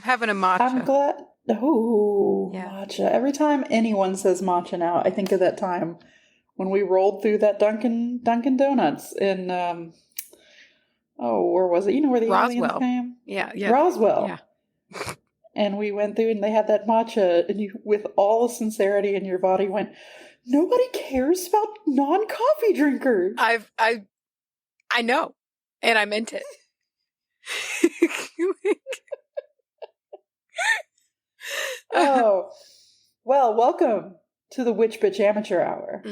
having a matcha. I'm glad. Oh, Yeah. matcha. Every time anyone says matcha now, I think of that time when we rolled through that Dunkin' Donuts in, where was it? You know where the aliens Roswell. came? Yeah, yeah. Roswell. Yeah. And we went through and they had that matcha, and you, with all the sincerity in your body, went, nobody cares about non-coffee drinkers. I know. And I meant it. Oh, well, welcome to the Witch Bitch Amateur Hour.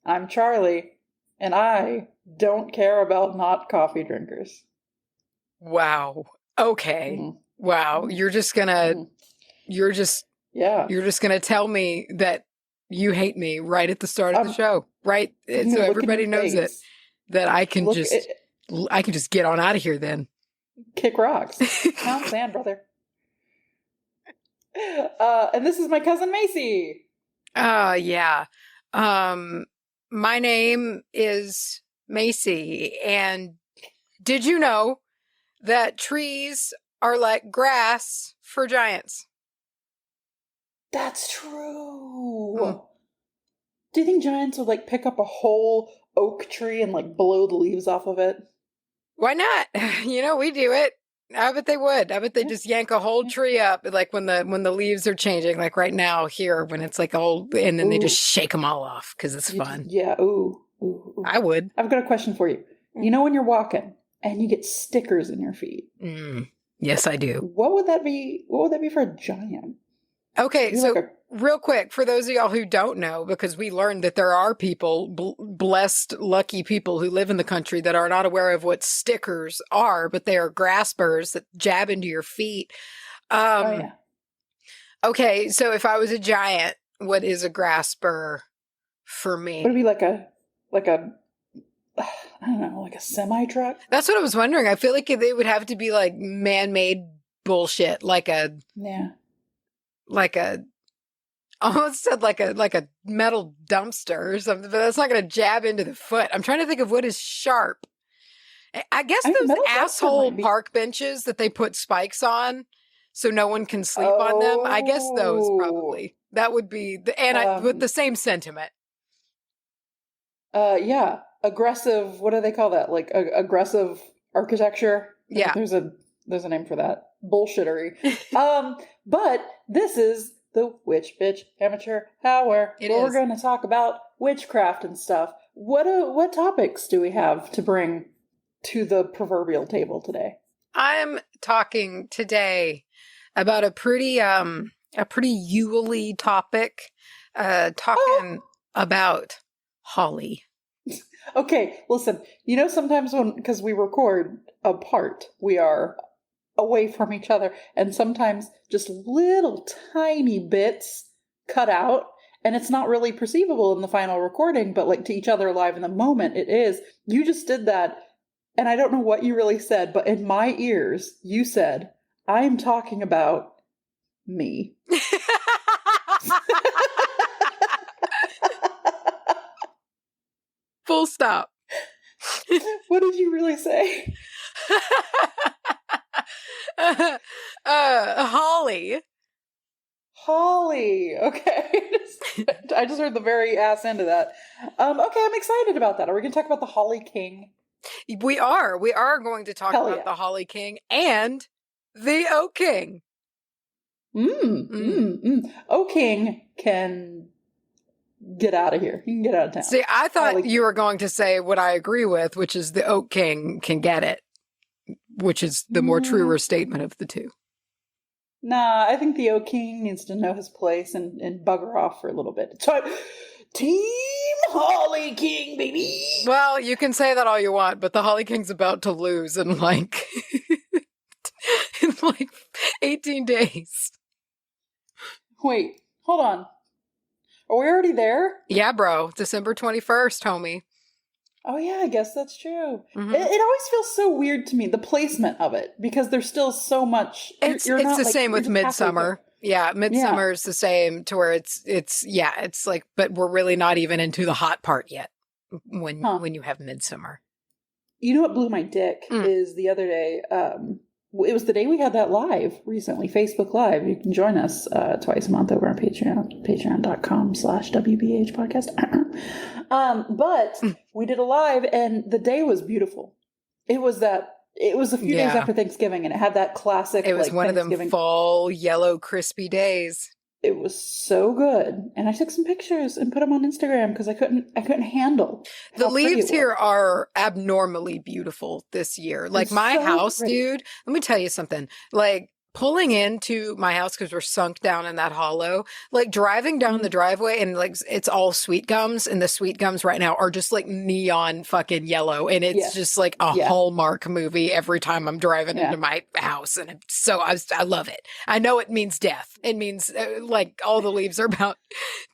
I'm Charlie, and I don't care about not coffee drinkers. Wow. Okay. Mm. Wow. You're just gonna tell me that you hate me right at the start of the show, right? So everybody knows it. That I can just get on out of here then. Kick rocks. Pound sand, brother. And this is my cousin Macy. Yeah. My name is Macy, and did you know that trees are like grass for giants? That's true. Do you think giants would like pick up a whole oak tree and like blow the leaves off of it? Why not? We do it. I bet they would. I bet they just yank a whole tree up, like when the leaves are changing, like right now here when it's like old, and then they just shake them all off because it's fun. Yeah. Ooh. I would. I've got a question for you. You know when you're walking and you get stickers in your feet? Yes, I do. What would that be? What would that be for a giant? Okay, so real quick, for those of y'all who don't know, because we learned that there are people, blessed, lucky people who live in the country that are not aware of what stickers are, but they are graspers that jab into your feet. Okay, so if I was a giant, what is a grasper for me? Would it be like a I don't know, like a semi-truck? That's what I was wondering. I feel like they would have to be like man-made bullshit, almost said like a metal dumpster or something, but that's not going to jab into the foot. I'm trying to think of what is sharp. I guess those asshole park benches that they put spikes on so no one can sleep on them. I guess those probably. That would be, with the same sentiment. Yeah. Aggressive, what do they call that? Like aggressive architecture? Yeah. There's a name for that. Bullshittery. But this is the Witch Bitch Amateur Hour, where we're going to talk about witchcraft and stuff. What topics do we have to bring to the proverbial table today? I'm talking today about a pretty Yule-y topic. Talking about Holly. Okay, listen. Sometimes because we record apart, we are away from each other, and sometimes just little tiny bits cut out, and it's not really perceivable in the final recording, but like to each other live in the moment, it is. You just did that, and I don't know what you really said, but in my ears, you said, I'm talking about me. Full stop. What did you really say? Holly. Okay. I just heard the very ass end of that. Okay, I'm excited about that. Are we going to talk about the Holly King? We are going to talk about the Holly King and the Oak King. Oak King can get out of here. He can get out of town. See, I thought you were going to say what I agree with, which is the Oak King can get it, which is the more truer statement of the two. Nah, I think the Oak King needs to know his place and bugger off for a little bit. So, Team Holly King, baby! Well, you can say that all you want, but the Holly King's about to lose in like 18 days. Wait, hold on. Are we already there? Yeah, bro. December 21st, homie. Oh, yeah, I guess that's true. Mm-hmm. It always feels so weird to me, the placement of it, because there's still so much. It's the same with Midsummer. Yeah, Midsummer is the same to where it's like, but we're really not even into the hot part yet when you have Midsummer. You know what blew my dick is the other day, it was the day we had that live recently, Facebook Live. You can join us twice a month over on Patreon, patreon.com/wbahpodcast. But we did a live, and the day was beautiful. It was a few days after Thanksgiving, and it had that classic. It was one of them fall yellow crispy days. It was so good, and I took some pictures and put them on Instagram because I couldn't handle. The leaves here are abnormally beautiful this year. Like my house, dude. Let me tell you something. Like pulling into my house because we're sunk down in that hollow. Like driving down the driveway and like it's all sweet gums, and the sweet gums right now are just like neon fucking yellow, and it's just like a Hallmark movie every time I'm driving into my house, and I love it. I know it means death. It means like all the leaves are about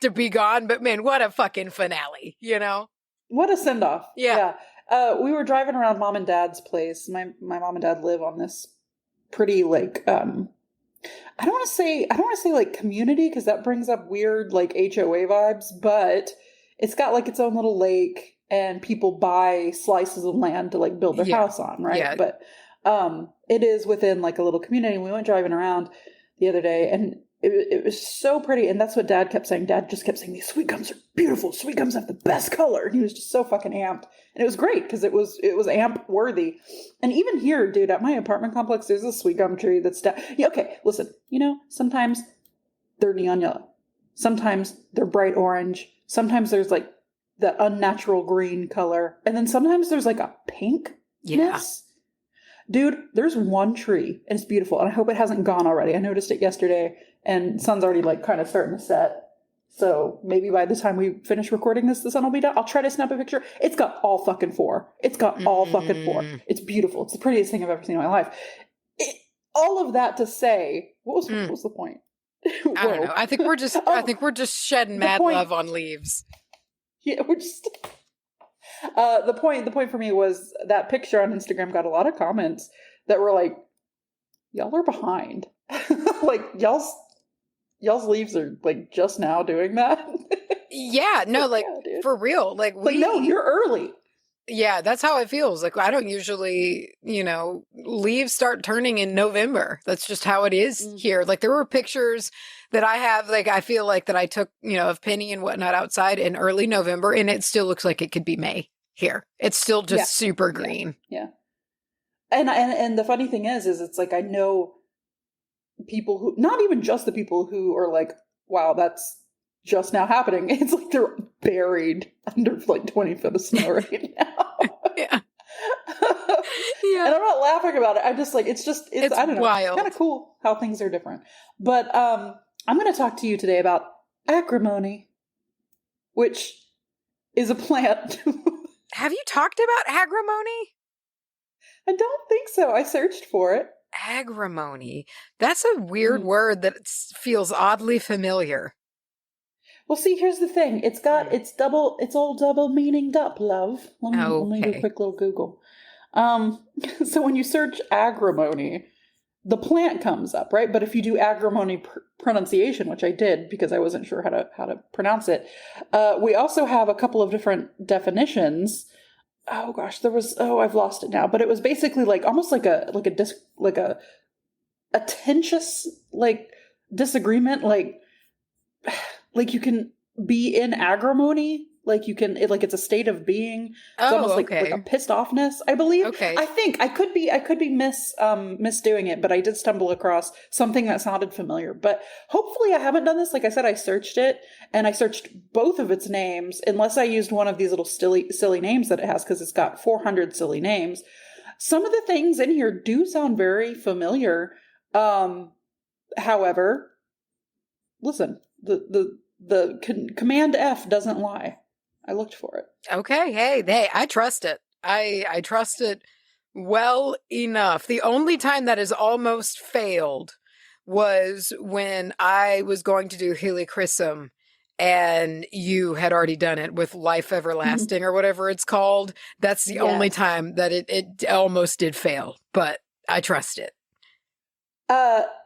to be gone, but man, what a fucking finale, you know? What a send off. Yeah. We were driving around mom and dad's place. My mom and dad live on this pretty like I don't want to say like community, because that brings up weird like HOA vibes, but it's got like its own little lake, and people buy slices of land to like build their house on, right? But it is within like a little community. We went driving around the other day, and it was so pretty, and that's what Dad kept saying. Dad just kept saying, these sweet gums are beautiful. Sweet gums have the best color. And he was just so fucking amped. And it was great because it was amp worthy. And even here, dude, at my apartment complex, there's a sweet gum tree that's okay, listen, sometimes they're neon yellow. Sometimes they're bright orange. Sometimes there's like the unnatural green color. And then sometimes there's like a pink. Yes. Dude, there's one tree and it's beautiful. And I hope it hasn't gone already. I noticed it yesterday, and sun's already like kind of starting to set. So maybe by the time we finish recording this, the sun will be down. I'll try to snap a picture. It's got all fucking four. It's got all fucking four. It's beautiful. It's the prettiest thing I've ever seen in my life. All of that to say, what was the point? I don't know. I think we're just shedding mad love on leaves. Yeah, we're just... The point for me was that picture on Instagram got a lot of comments that were like, y'all are behind. Like y'all's leaves are like just now doing that. Yeah, no, like for real. Like no, you're early. Yeah, that's how it feels. Like I don't usually, leaves start turning in November. That's just how it is here. Like there were pictures that I have, like I feel like that I took, of Penny and whatnot outside in early November, and it still looks like it could be May here. It's still just super green. Yeah. And the funny thing is it's like I know people who, not even just the people who are like, wow, that's just now happening. It's like they're buried under like 20 foot of snow right now. Yeah. And I'm not laughing about it. I'm just like, it's I don't know. Wild. It's kind of cool how things are different. But I'm going to talk to you today about agrimony, which is a plant. Have you talked about agrimony? I don't think so. I searched for it. Agrimony. That's a weird word that feels oddly familiar. Well, see, here's the thing. It's all double meaninged up, love. Let me do a quick little Google. So when you search agrimony, the plant comes up, right? But if you do agrimony pronunciation, which I did because I wasn't sure how to pronounce it, we also have a couple of different definitions. Oh gosh, I've lost it now. But it was basically like almost like a tentious like disagreement, like you can be in agrimony, like you can, it's a state of being. It's almost like a pissed offness, I believe. Okay. I think I could be misdoing it, but I did stumble across something that sounded familiar. But hopefully I haven't done this. Like I said, I searched it, and I searched both of its names, unless I used one of these little silly names that it has, because it's got 400 silly names. Some of the things in here do sound very familiar. However, listen, the command F doesn't lie. I looked for it. Okay. Hey, I trust it. I trust it well enough. The only time that has almost failed was when I was going to do Helichrysum, and you had already done it with Life Everlasting or whatever it's called. That's the only time that it almost did fail, but I trust it.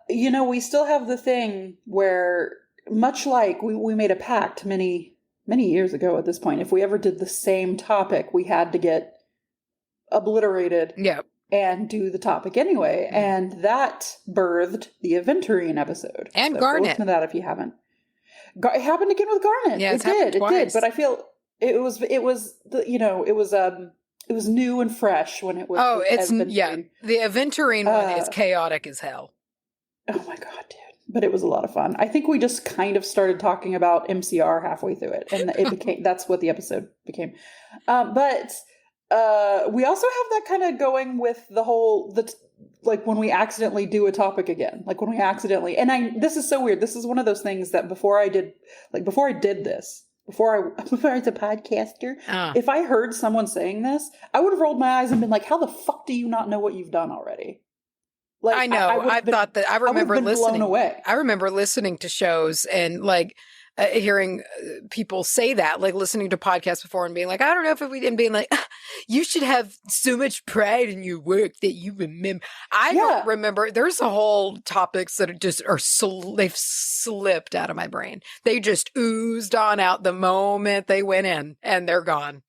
We still have the thing where, much like we made a pact many years ago at this point, if we ever did the same topic, we had to get obliterated. Yeah. and do the topic anyway. And that birthed the Aventurine episode. And so Garnet. listen to that if you haven't. It happened again with Garnet. Yeah, it did. But I feel it was new and fresh when it was. Oh, the Aventurine one is chaotic as hell. Oh my god, dude. But it was a lot of fun. I think we just kind of started talking about MCR halfway through it, and it became that's what the episode became. But we also have that kind of going with the whole like when we accidentally do a topic again, like when we accidentally, and this is so weird. This is one of those things that before I did this, before I was a podcaster, if I heard someone saying this, I would have rolled my eyes and been like, how the fuck do you not know what you've done already? Like, I know. I remember listening. Blown away. I remember listening to shows and like hearing people say that, like listening to podcasts before and being like, I don't know if we didn't being like, you should have so much pride in your work that you remember. I don't remember. There's a whole topics that they've slipped out of my brain. They just oozed on out the moment they went in and they're gone.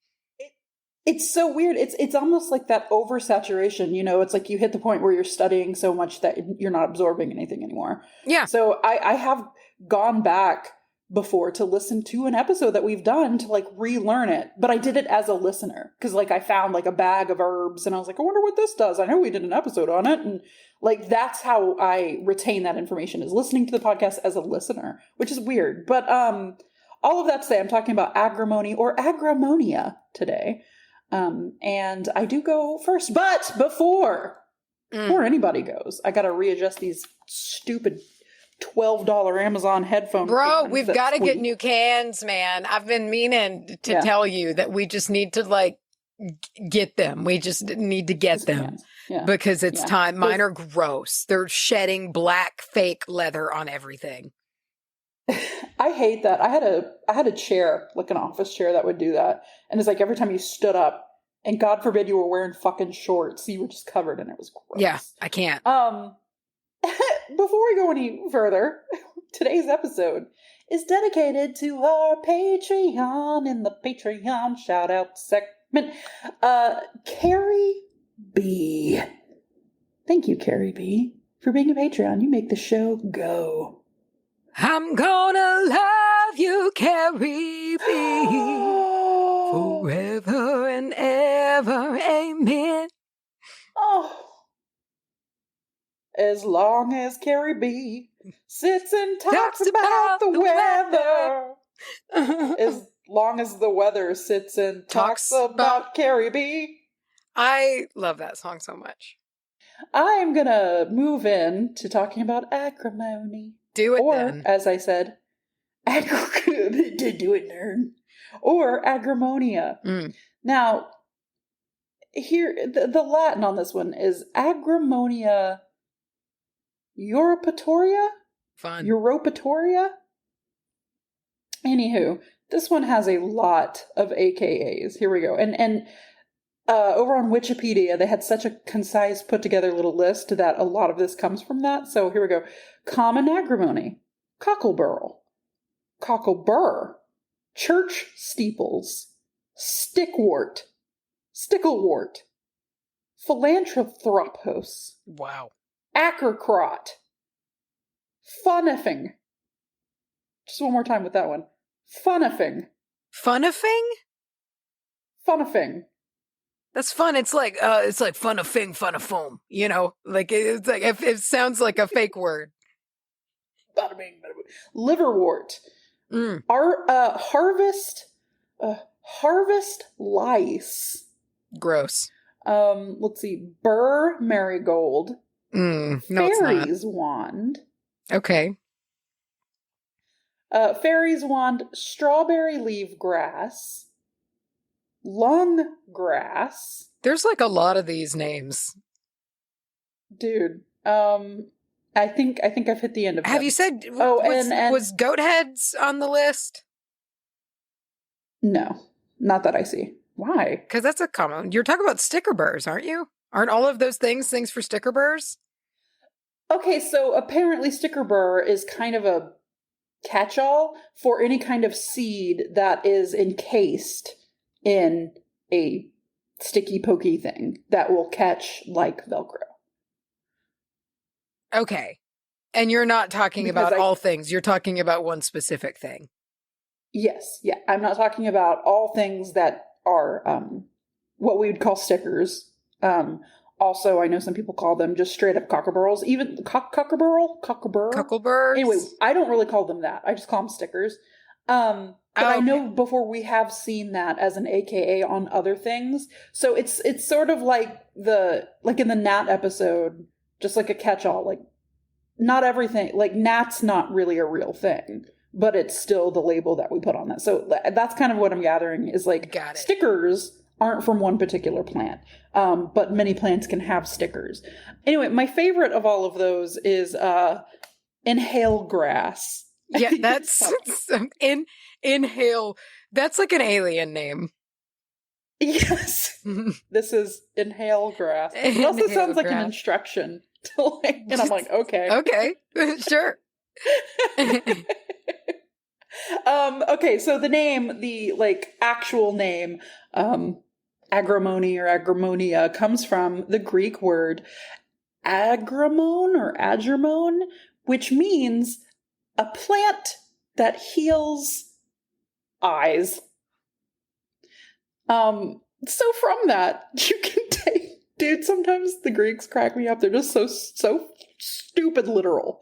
It's so weird. It's almost like that oversaturation, it's like you hit the point where you're studying so much that you're not absorbing anything anymore. Yeah. So I have gone back before to listen to an episode that we've done to like relearn it. But I did it as a listener because like I found like a bag of herbs and I was like, I wonder what this does. I know we did an episode on it. And like, that's how I retain that information, is listening to the podcast as a listener, which is weird. But all of that to say, I'm talking about agrimony or agrimonia today. And I do go first, but before anybody goes, I got to readjust these stupid $12 Amazon headphones. Bro, we've got to get new cans, man. I've been meaning to tell you that we just need to like get them. We just need to get them because it's time. Mine are gross. They're shedding black fake leather on everything. I hate that. I had a chair, like an office chair, that would do that. And it's like every time you stood up, and God forbid you were wearing fucking shorts, you were just covered and it was gross. Yeah, I can't. Before we go any further, today's episode is dedicated to our Patreon in the Patreon shout out segment. Carrie B. Thank you, Carrie B, for being a Patreon. You make the show go. I'm gonna love you, Carrie B, forever and ever, amen. Oh, as long as Carrie B sits and talks about the weather. As long as the weather sits and talks about Carrie B. I love that song so much. I'm gonna move in to talking about acrimony. Do it, or, then. As I said, do it, nerd. Or agrimonia. Now, here, the Latin on this one is agrimonia europatoria? Fun. Europatoria? Anywho, this one has a lot of AKAs. Here we go. And over on Wikipedia, they had such a concise, put-together little list that a lot of this comes from that. So here we go. Common agrimony. Cockleburl. Cockleburr. Church steeples. Stickwort. Sticklewort. Philanthropos. Wow. Ackercrot. Funnifing. Just one more time with that one. Funnifing. Funnifing? Funnifing. That's fun. It's like funnifing, funnifoam. Like it's like it sounds like a fake word. Bada bing, bada bing. Liverwort. Harvest lice. Gross. Let's see. Burr marigold. No, Fairy's wand. Okay. Fairy's wand. Strawberry leaf grass. Lung grass. There's like a lot of these names. Dude. I think I've hit the end of them. Have you said was goat heads on the list? No, not that I see. Why? Because that's a common. You're talking about sticker burrs, aren't you? Aren't all of those things for sticker burrs? Okay, so apparently sticker burr is kind of a catch-all for any kind of seed that is encased in a sticky pokey thing that will catch like Velcro. Okay. And you're not talking about all things. You're talking about one specific thing. Yes. Yeah. I'm not talking about all things that are what we would call stickers. Also, I know some people call them just straight up cockerburls. Even cockerburr. Anyway, I don't really call them that. I just call them stickers. But I know before we have seen that as an AKA on other things. So it's sort of like in the gnat episode, just like a catch-all. Like, not everything, like gnat's not really a real thing, but it's still the label that we put on that. So that's kind of what I'm gathering is like stickers aren't from one particular plant, but many plants can have stickers. Anyway, my favorite of all of those is inhale grass. Yeah, that's inhale. That's like an alien name. Yes, this is inhale grass. It also sounds like an instruction. And I'm like, okay, sure. Okay, so the name, the like actual name, agrimony or agrimonia comes from the Greek word agrimon or agrimon, which means a plant that heals eyes. So from that, you can take, dude, sometimes the Greeks crack me up. They're just so stupid literal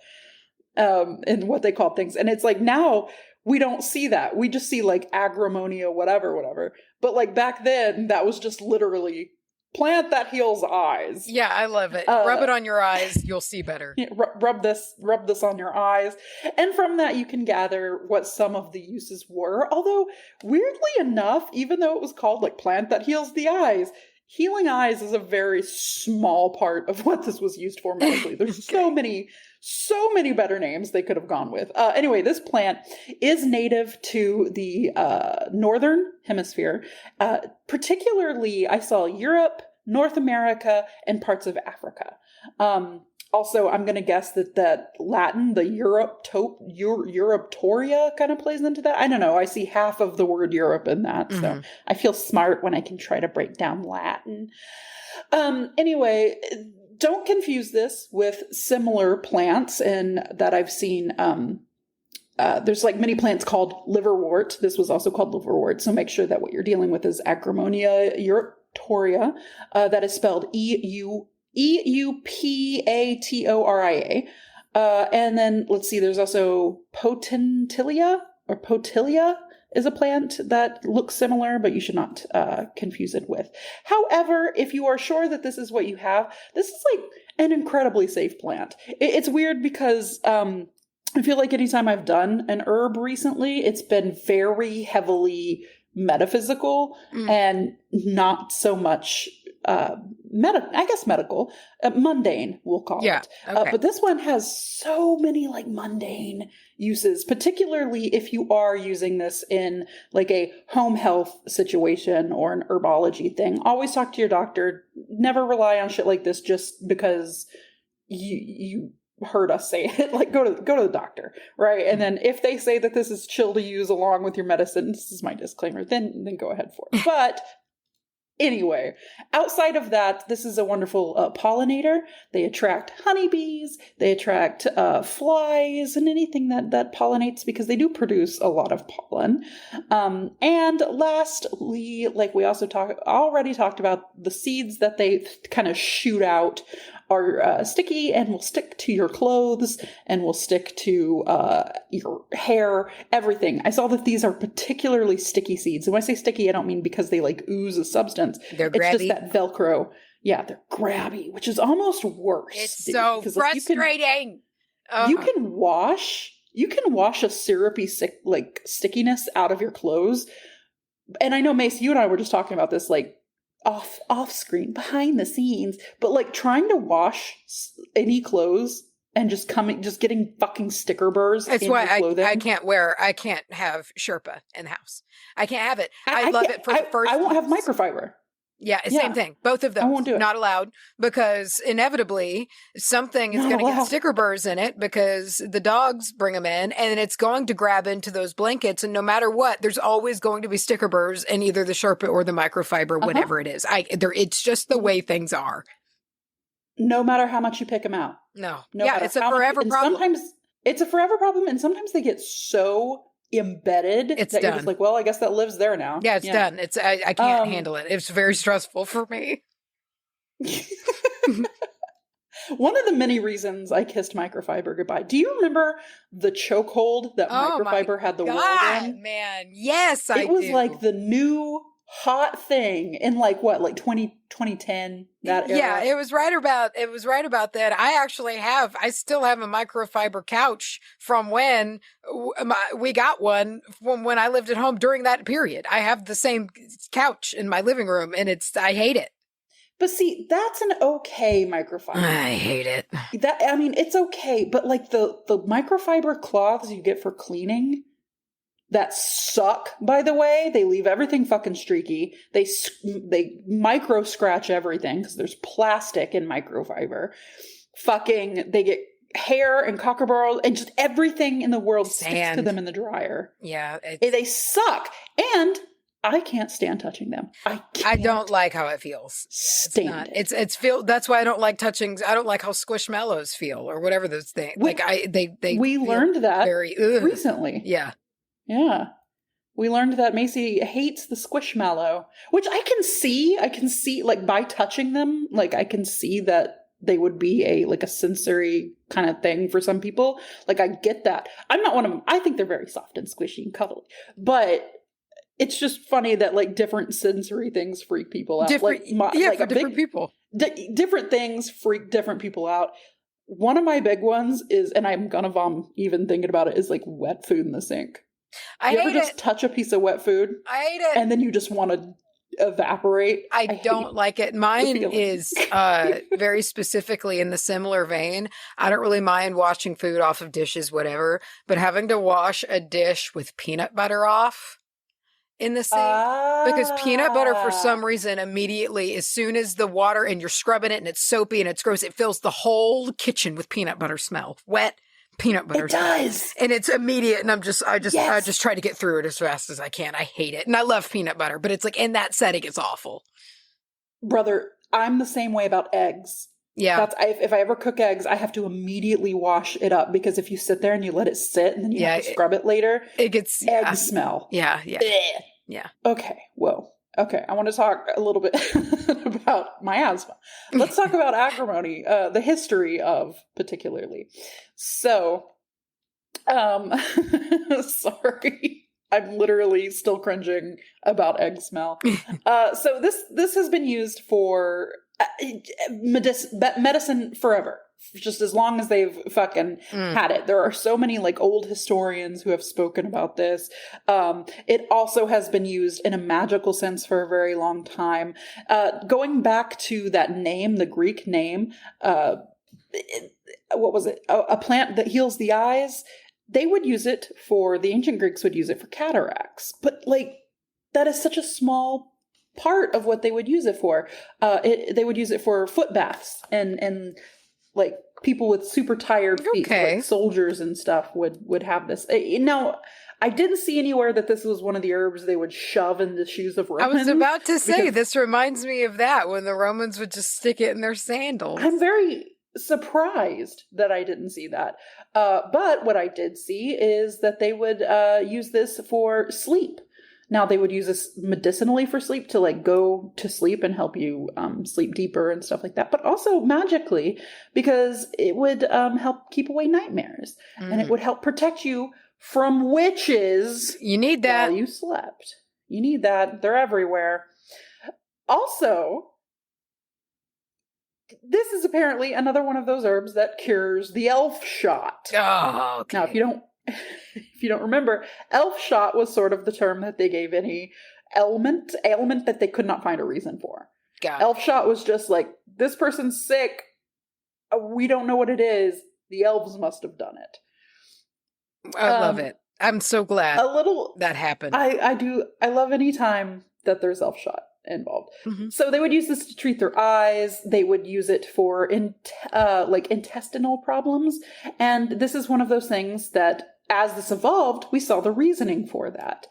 in what they call things. And it's like now we don't see that. We just see like agrimonia, whatever. But like back then, that was just literally plant that heals eyes. Yeah, I love it. Rub it on your eyes. You'll see better. Yeah, rub this on your eyes. And from that, you can gather what some of the uses were. Although, weirdly enough, even though it was called like plant that heals the eyes, healing eyes is a very small part of what this was used for medically. There's so many better names they could have gone with. Anyway, this plant is native to the northern hemisphere. Particularly, I saw Europe, North America, and parts of Africa. Also, I'm going to guess that Latin, the Europtoria kind of plays into that. I don't know. I see half of the word Europe in that. Mm-hmm. So I feel smart when I can try to break down Latin. Anyway, don't confuse this with similar plants and that I've seen. There's like many plants called liverwort. This was also called liverwort. So make sure that what you're dealing with is Agrimonia europtoria. That is spelled Eupatoria. And then let's see, there's also potentilia is a plant that looks similar, but you should not confuse it with. However, if you are sure that this is what you have, this is like an incredibly safe plant. It's weird because I feel like anytime I've done an herb recently, it's been very heavily metaphysical and not so much medical, mundane, we'll call it. Okay. But this one has so many like mundane uses, particularly if you are using this in like a home health situation or an herbology thing. Always talk to your doctor. Never rely on shit like this just because you heard us say it. Like go to the doctor, right? And then if they say that this is chill to use along with your medicine, this is my disclaimer, then go ahead for it. But anyway, outside of that, this is a wonderful pollinator. They attract honeybees, they attract flies and anything that pollinates because they do produce a lot of pollen. And lastly, like we also already talked about, the seeds that they kind of shoot out are sticky and will stick to your clothes and will stick to your hair, everything. I saw that these are particularly sticky seeds. And when I say sticky, I don't mean because they like ooze a substance. They're grabby. It's just that Velcro. Yeah, they're grabby, which is almost worse. It's so frustrating. You can wash a syrupy stickiness out of your clothes. And I know, Macy, you and I were just talking about this like off screen, behind the scenes, but like trying to wash any clothes and just getting fucking sticker burrs. That's why I can't have Sherpa in the house. I can't have it. I love it for the first. I won't have microfiber. Yeah, same thing. Both of those. I won't do it. Not allowed, because inevitably something is going to get sticker burrs in it because the dogs bring them in, and it's going to grab into those blankets. And no matter what, there's always going to be sticker burrs in either the Sherpa or the microfiber, whatever it is. It's just the way things are. No matter how much you pick them out. No. Yeah, it's a forever problem. Sometimes it's a forever problem, and sometimes they get so embedded that you're just like, well, I guess that lives there now. Yeah, it's done. I can't handle it. It's very stressful for me. One of the many reasons I kissed microfiber goodbye. Do you remember the chokehold that microfiber had the world in? Man, yes, I do. It was like the new hot thing in like 2010, that era. Yeah, it was right about that. I still have a microfiber couch from when we got one from when I lived at home during that period. I have the same couch in my living room, and I hate it. But see, that's an okay microfiber. I hate it. It's okay, but like the microfiber cloths you get for cleaning that suck, by the way. They leave everything fucking streaky. They micro scratch everything because there's plastic in microfiber. They get hair and cockerburrows and just everything in the world sticks to them in the dryer. Yeah. They suck. And I can't stand touching them. I don't like how it feels. That's why I don't like touching. I don't like how squishmallows feel or whatever those things. We learned that recently. Yeah. Yeah. We learned that Macy hates the squishmallow, which I can see like by touching them, like I can see that they would be a sensory kind of thing for some people. Like I get that. I'm not one of them. I think they're very soft and squishy and cuddly, but it's just funny that like different sensory things freak people out. Different people. Different things freak different people out. One of my big ones is, and I'm gonna vom even thinking about it, is like wet food in the sink. You ever just touch a piece of wet food? I hate it. And then you just want to evaporate? I don't like it. Mine is very specifically in the similar vein. I don't really mind washing food off of dishes, whatever, but having to wash a dish with peanut butter off in the sink, because peanut butter for some reason immediately, as soon as the water and you're scrubbing it and it's soapy and it's gross, it fills the whole kitchen with peanut butter smell. Wet peanut butter. It does. And it's immediate, and I just try to get through it as fast as I can. I hate it. And I love peanut butter, but it's like in that setting it's awful. Brother, I'm the same way about eggs. Yeah. If I ever cook eggs, I have to immediately wash it up, because if you sit there and you let it sit and then you have to scrub it later, it gets egg smell. Yeah. Blech. Yeah. Okay. Whoa. Okay. I want to talk a little bit about my asthma. Let's talk about agrimony, the history of particularly. So, sorry. I'm literally still cringing about egg smell. So this has been used for medicine forever, just as long as they've fucking had it. There are so many like old historians who have spoken about this. It also has been used in a magical sense for a very long time. Going back to that name, the Greek name, what was it? A plant that heals the eyes. The ancient Greeks would use it for cataracts, but like that is such a small part of what they would use it for. They would use it for foot baths and like people with super tired feet, like soldiers and stuff would have this. Now, I didn't see anywhere that this was one of the herbs they would shove in the shoes of Romans. I was about to say, this reminds me of that, when the Romans would just stick it in their sandals. I'm very surprised that I didn't see that. But what I did see is that they would use this for sleep. Now, they would use this medicinally for sleep, to like go to sleep and help you sleep deeper and stuff like that. But also magically, because it would help keep away nightmares. And it would help protect you from witches. You need that. While you slept. You need that. They're everywhere. Also, this is apparently another one of those herbs that cures the elf shot. Oh, okay. Now, if you don't remember, elf shot was sort of the term that they gave any ailment that they could not find a reason for. Elf shot was just like, this person's sick. We don't know what it is. The elves must have done it. I love it. I'm so glad that happened. I do. I love any time that there's elf shot. involved. Mm-hmm. So they would use this to treat their eyes. They would use it for intestinal problems. And this is one of those things that, as this evolved, we saw the reasoning for that.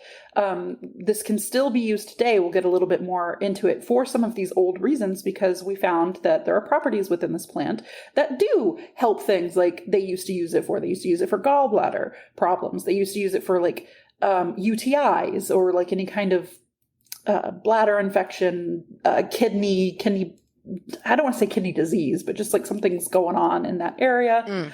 This can still be used today. We'll get a little bit more into it for some of these old reasons, because we found that there are properties within this plant that do help things like they used to use it for. They used to use it for gallbladder problems. They used to use it for like UTIs or like any kind of bladder infection, kidney, I don't want to say kidney disease, but just like something's going on in that area.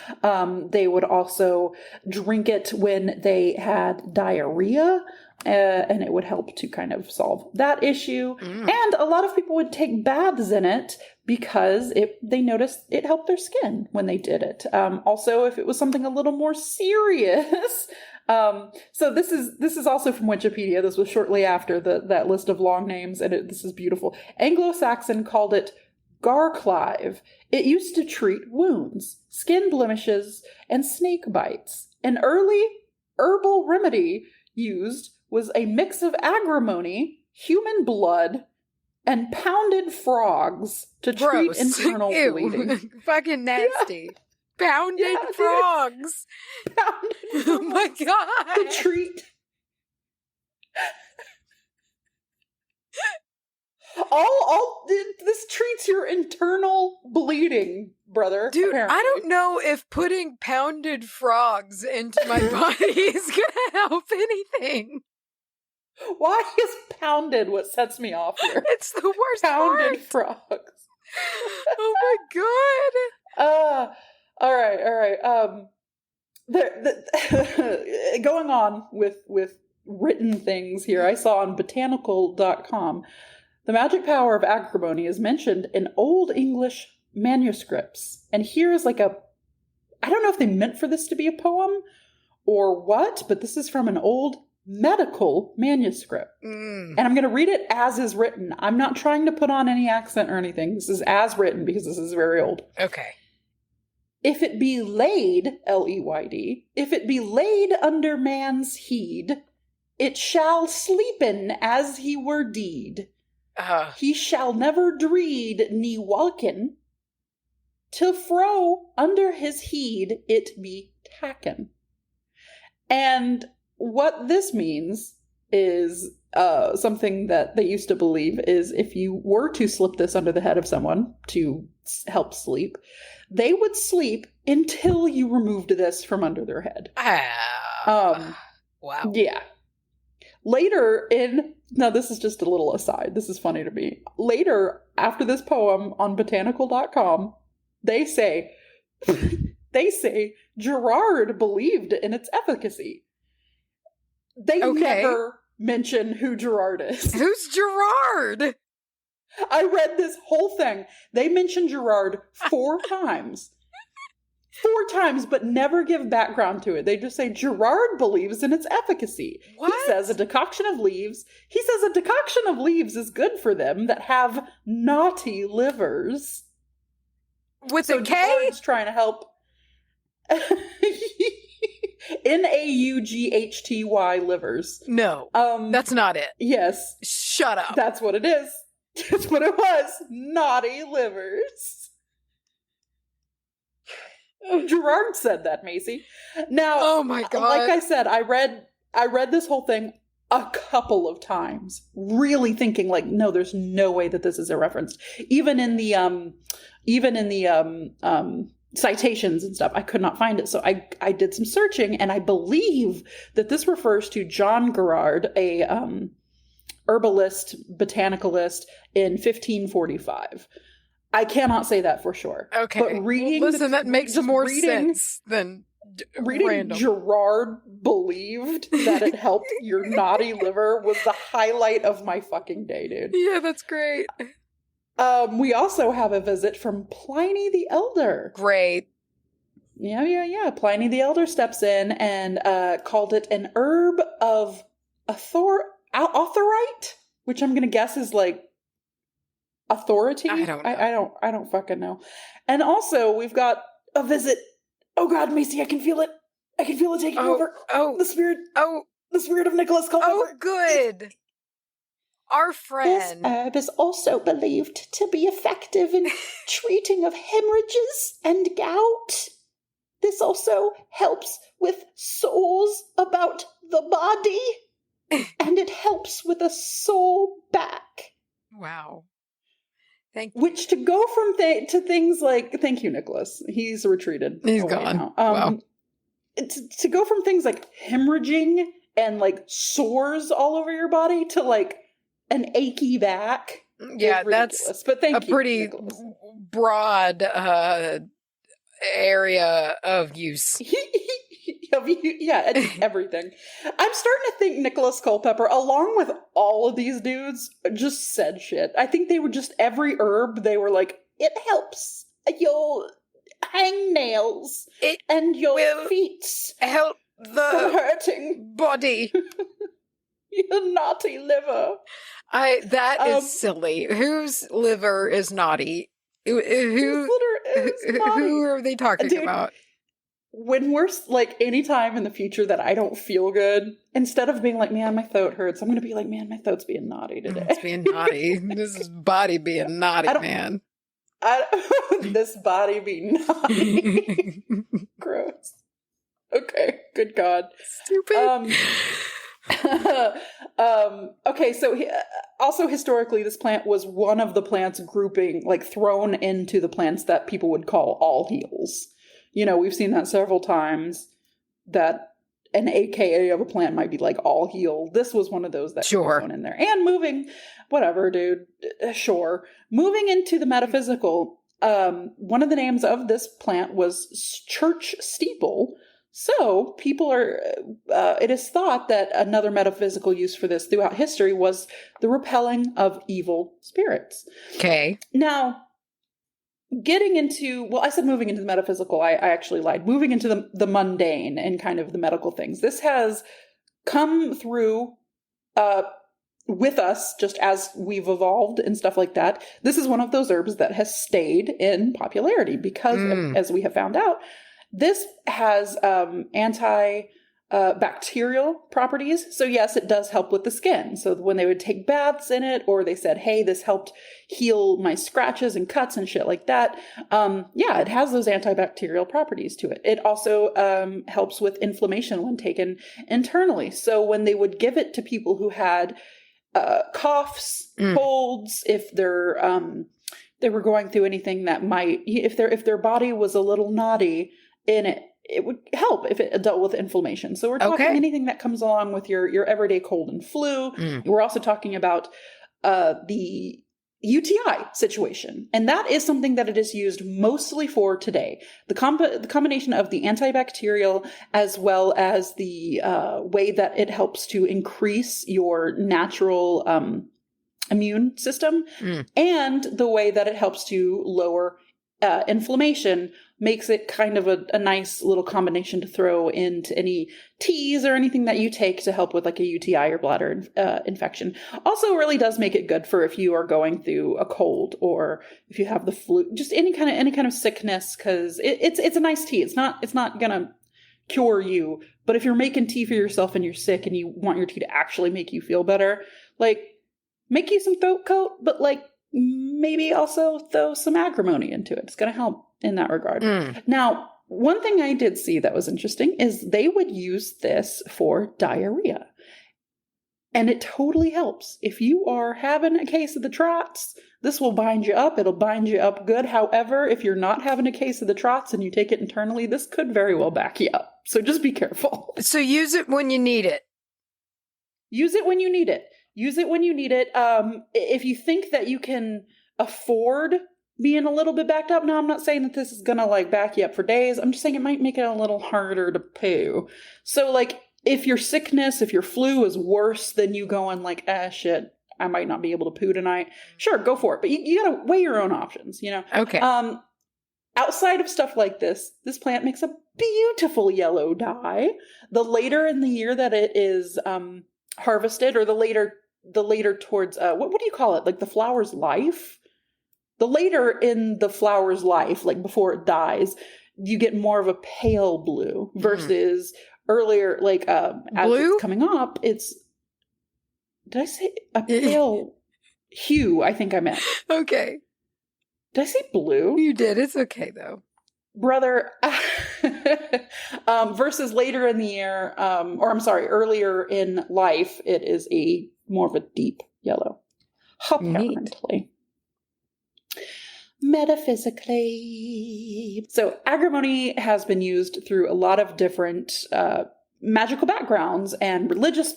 They would also drink it when they had diarrhea, and it would help to kind of solve that issue. And a lot of people would take baths in it because they noticed it helped their skin when they did it. Also, if it was something a little more serious. So this is also from Wikipedia. This was shortly after that list of long names, and this is beautiful. Anglo-Saxon called it garclive. It used to treat wounds, skin blemishes, and snake bites. An early herbal remedy used was a mix of agrimony, human blood, and pounded frogs to treat internal bleeding. Fucking nasty. Yeah. Pounded frogs. Pounded frogs. Oh my God. To treat. This treats your internal bleeding, brother. Dude, apparently. I don't know if putting pounded frogs into my body is gonna help anything. Why is pounded what sets me off here? It's the worst pounded part. Frogs. Oh my God. All right. Going on with written things here, I saw on botanical.com, the magic power of agrimony is mentioned in Old English manuscripts. And here's like I don't know if they meant for this to be a poem or what, but this is from an old medical manuscript. And I'm going to read it as is written. I'm not trying to put on any accent or anything. This is as written because this is very old. Okay. If it be laid, L-E-Y-D, if it be laid under man's heed, it shall sleepen as he were deed. He shall never dreed ne walken, till fro under his heed it be taken. And what this means is something that they used to believe is if you were to slip this under the head of someone to help sleep, they would sleep until you removed this from under their head. Wow. Yeah. Later now this is just a little aside, this is funny to me. Later, after this poem on botanical.com, they say Gerard believed in its efficacy. They never mention who Gerard is. Who's Gerard? I read this whole thing. They mention Gerard 4 times. 4 times, but never give background to it. They just say Gerard believes in its efficacy. What? He says a decoction of leaves is good for them that have naughty livers. With a K? Gerard's trying to help. Naughty livers. No, that's not it. Yes. Shut up. That's what it is. That's what it was. Naughty livers. Gerard said that, Macy. Now, oh my God. Like I said, I read this whole thing a couple of times, really thinking like, no, there's no way that this is a reference. Even in the citations and stuff, I could not find it. So I did some searching, and I believe that this refers to John Gerard, a herbalist, botanicalist in 1545. I cannot say that for sure. Okay. But reading that makes more sense than reading random. Gerard believed that it helped your naughty liver was the highlight of my fucking day, dude. Yeah, that's great. We also have a visit from Pliny the Elder. Great. Yeah. Pliny the Elder steps in and called it an herb of authorite, which I'm going to guess is like authority. I don't know. I don't fucking know. And also we've got a visit. Oh God, Macy, I can feel it. I can feel it taking over. Oh, the spirit. Oh, the spirit of Nicholas Culpeper. Oh, good. Our friend. This herb is also believed to be effective in treating of hemorrhages and gout. This also helps with sores about the body, and it helps with a sore back. Wow. Thank you. Which to go from to things like, thank you, Nicholas. He's retreated. He's gone. Now. Wow. To go from things like hemorrhaging and like sores all over your body to like an achy back. Yeah, that's but thank a pretty Nicholas. Broad area of use. Yeah, everything. I'm starting to think Nicholas Culpepper, along with all of these dudes, just said shit. I think they were just, every herb, they were like, it helps your hangnails and your feet. Help the hurting body. Your naughty liver. That is silly. Whose liver is naughty? Who are they talking about? When we're like, anytime in the future that I don't feel good, instead of being like, man, my throat hurts, I'm going to be like, man, my throat's being naughty today. It's being naughty. This is body being naughty, man. This body be naughty. Gross. Okay, good God. Stupid. Okay, so also historically, this plant was one of the plants grouping, like thrown into the plants that people would call all heals. You know, we've seen that several times, that an AKA of a plant might be like all heal. This was one of those that was thrown in there. And moving, whatever, dude, sure. Moving into the metaphysical, one of the names of this plant was church steeple. So people are, it is thought that another metaphysical use for this throughout history was the repelling of evil spirits. Okay. Now, getting into, well, I said moving into the metaphysical, I actually lied. Moving into the mundane and kind of the medical things. This has come through with us just as we've evaluated and stuff like that. This is one of those herbs that has stayed in popularity because, as we have found out, this has antibacterial properties. So yes, it does help with the skin. So when they would take baths in it, or they said, hey, this helped heal my scratches and cuts and shit like that. Yeah, it has those antibacterial properties to it. It also helps with inflammation when taken internally. So when they would give it to people who had coughs, colds, if they were going through anything that might, if their body was a little naughty in it, it would help if it dealt with inflammation. So we're talking anything that comes along with your everyday cold and flu. We're also talking about the UTI situation. And that is something that it is used mostly for today. The combination of the antibacterial as well as the way that it helps to increase your natural immune system and the way that it helps to lower inflammation makes it kind of a nice little combination to throw into any teas or anything that you take to help with like a UTI or bladder infection. Also really does make it good for if you are going through a cold or if you have the flu, just any kind of sickness, because it's a nice tea. It's not gonna cure you, but if you're making tea for yourself and you're sick and you want your tea to actually make you feel better, like make you some throat coat, but like maybe also throw some agrimony into it. It's going to help in that regard. Now, one thing I did see that was interesting is they would use this for diarrhea. And it totally helps. If you are having a case of the trots, this will bind you up. It'll bind you up good. However, if you're not having a case of the trots and you take it internally, this could very well back you up. So just be careful. So use it when you need it. Use it when you need it. Use it when you need it. If you think that you can afford being a little bit backed up. Now, I'm not saying that this is going to like back you up for days. I'm just saying it might make it a little harder to poo. So like if your sickness, if your flu is worse than you going like, shit, I might not be able to poo tonight. Sure, go for it. But you got to weigh your own options, you know? Okay. Outside of stuff like this plant makes a beautiful yellow dye. The later in the year that it is harvested, or the later towards what do you call it, like the flower's life, the later in the flower's life, like before it dies, you get more of a pale blue versus earlier, like as blue? it's coming up, it's Did I say a pale hue? I think I meant. Okay. Did I say blue? You did. It's okay, though. Brother, versus later in the year, earlier in life, it is more of a deep yellow. Apparently. Metaphysically. So agrimony has been used through a lot of different magical backgrounds and religious